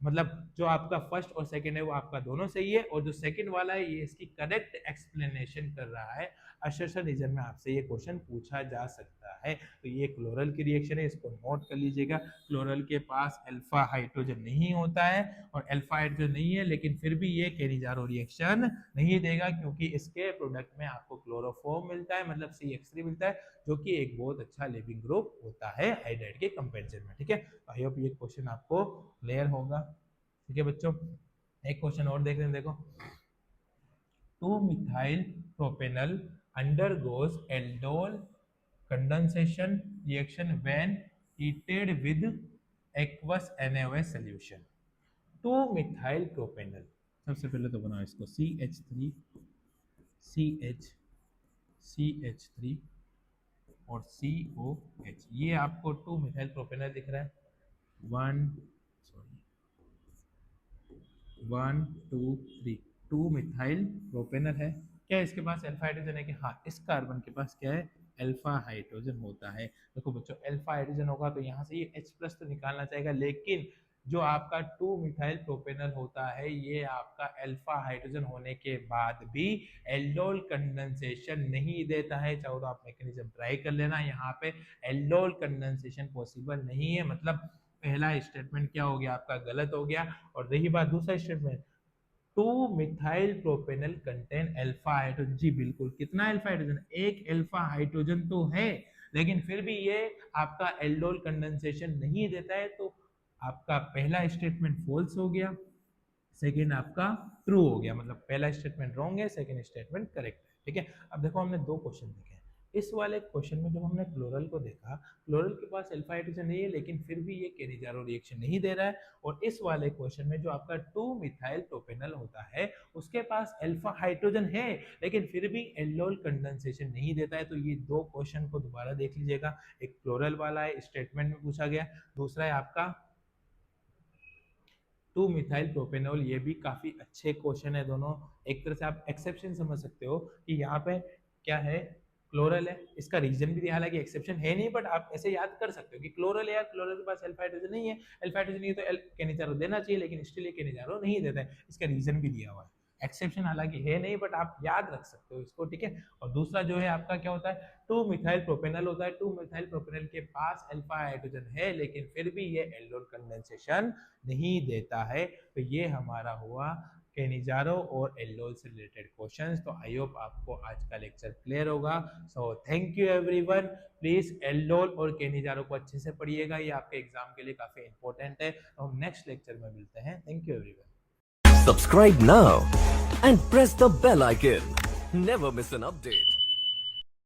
[SPEAKER 1] मतलब जो आपका फर्स्ट और सेकंड है वो आपका दोनों सही है, और जो सेकंड वाला है ये इसकी करेक्ट एक्सप्लेनेशन कर रहा है। असर्शन रीजन में आपसे ये क्वेश्चन पूछा जा सकता है। तो ये क्लोरल की रिएक्शन है, इसको नोट कर लीजिएगा। क्लोरल के पास अल्फा हाइड्रोजन नहीं होता है, और अल्फा हाइड्रोजन नहीं है लेकिन फिर भी ये केनिजारो रिएक्शन नहीं देगा क्योंकि इसके प्रोडक्ट में आपको क्लोरोफॉर्म मिलता है, मतलब CH3 मिलता है, जो कि एक बहुत अच्छा लिविंग ग्रुप होता है हाइड्राइड के कंपैरिजन में। ठीक है, आई होप ये क्वेश्चन आपको क्लियर होगा। ठीक है बच्चों, एक क्वेश्चन और देखते हैं। देखो 2 methyl propanal undergoes aldol condensation reaction when heated with aqueous NaOH solution. 2-methyl propanol, सबसे पहले तो बनाओ इसको CH3 CH3 और COH, ये आपको 2-methyl propanol दिख रहा है। 1 2 3 2-methyl propanol है। क्या इसके पास अल्फा हाइड्रोजन है कि हाँ, इस कार्बन के पास क्या है, अल्फा हाइड्रोजन होता है। देखो बच्चों, अल्फा हाइड्रोजन होगा तो यहाँ से ये H+ तो निकालना चाहेगा, लेकिन जो आपका 2-methyl propanol होता है ये आपका अल्फा हाइड्रोजन होने के बाद भी एल्डोल कंडेंसेशन नहीं देता है। चाहो तो आप मैकेनिज्म ट्राई कर लेना, यहाँ पे एल्डोल कंडेंसेशन पॉसिबल नहीं है। मतलब पहला स्टेटमेंट क्या हो गया आपका, गलत हो गया। और रही बात दूसरा statement, 2-methyl propanol contain alpha hydrogen, जी बिल्कुल, कितना अल्फा हाइड्रोजन, एक अल्फा हाइड्रोजन तो है, लेकिन फिर भी ये आपका एल्डोल कंडेंसेशन नहीं देता है। तो आपका पहला स्टेटमेंट फॉल्स हो गया, सेकेंड आपका ट्रू हो गया। मतलब पहला स्टेटमेंट रॉन्ग है, सेकेंड स्टेटमेंट करेक्ट है। ठीक है, अब देखो हमने 2 क्वेश्चन देखे। इस वाले क्वेश्चन में जब हमने क्लोरल को देखा, क्लोरल के पास अल्फा हाइड्रोजन नहीं है, लेकिन फिर भी ये केनिजारो रिएक्शन नहीं दे रहा है। और इस वाले क्वेश्चन में जो आपका 2-methyl propanol होता है, उसके पास अल्फा हाइड्रोजन है, लेकिन फिर भी एल्डोल कंडेंसेशन नहीं देता है। तो ये 2 क्वेश्चन को दोबारा देख लीजिएगा। एक क्लोरल वाला है, स्टेटमेंट में पूछा गया, दूसरा है आपका 2-methyl propanol, ये भी काफी अच्छे क्वेश्चन है दोनों। एक तरह से आप एक्सेप्शन समझ सकते हो कि यहाँ पे क्या है, क्लोरल है, इसका रीजन भी दिया, हालांकि एक्सेप्शन है नहीं, बट आप ऐसे याद कर सकते हो कि क्लोरल है यार, क्लोरल के पास अल्फा हाइड्रोजन नहीं है, अल्फा हाइड्रोजन नहीं है तो केनिजारो देना चाहिए, लेकिन स्टिल ये केनिजारो नहीं देता है। इसका रीजन भी दिया हुआ है, एक्सेप्शन हालांकि है नहीं, बट आप याद रख सकते हो इसको। ठीक है, और दूसरा जो है आपका क्या होता है, 2-methyl propanol होता है। 2-methyl propanol के पास अल्फा हाइड्रोजन है, लेकिन फिर भी ये एल्डोल कंडेंसेशन नहीं देता है। तो ये हमारा हुआ केनिजारो और एल्डोल से रिलेटेड क्वेश्चंस। तो आई होप आपको आज का लेक्चर क्लियर होगा। So thank you everyone. Please aldol और केनिजारो को अच्छे से पढ़िएगा, ये आपके एग्जाम के लिए काफी इंपॉर्टेंट है। तो हम नेक्स्ट लेक्चर में मिलते हैं। Thank you everyone.
[SPEAKER 2] Subscribe now and press the bell icon. Never miss an update.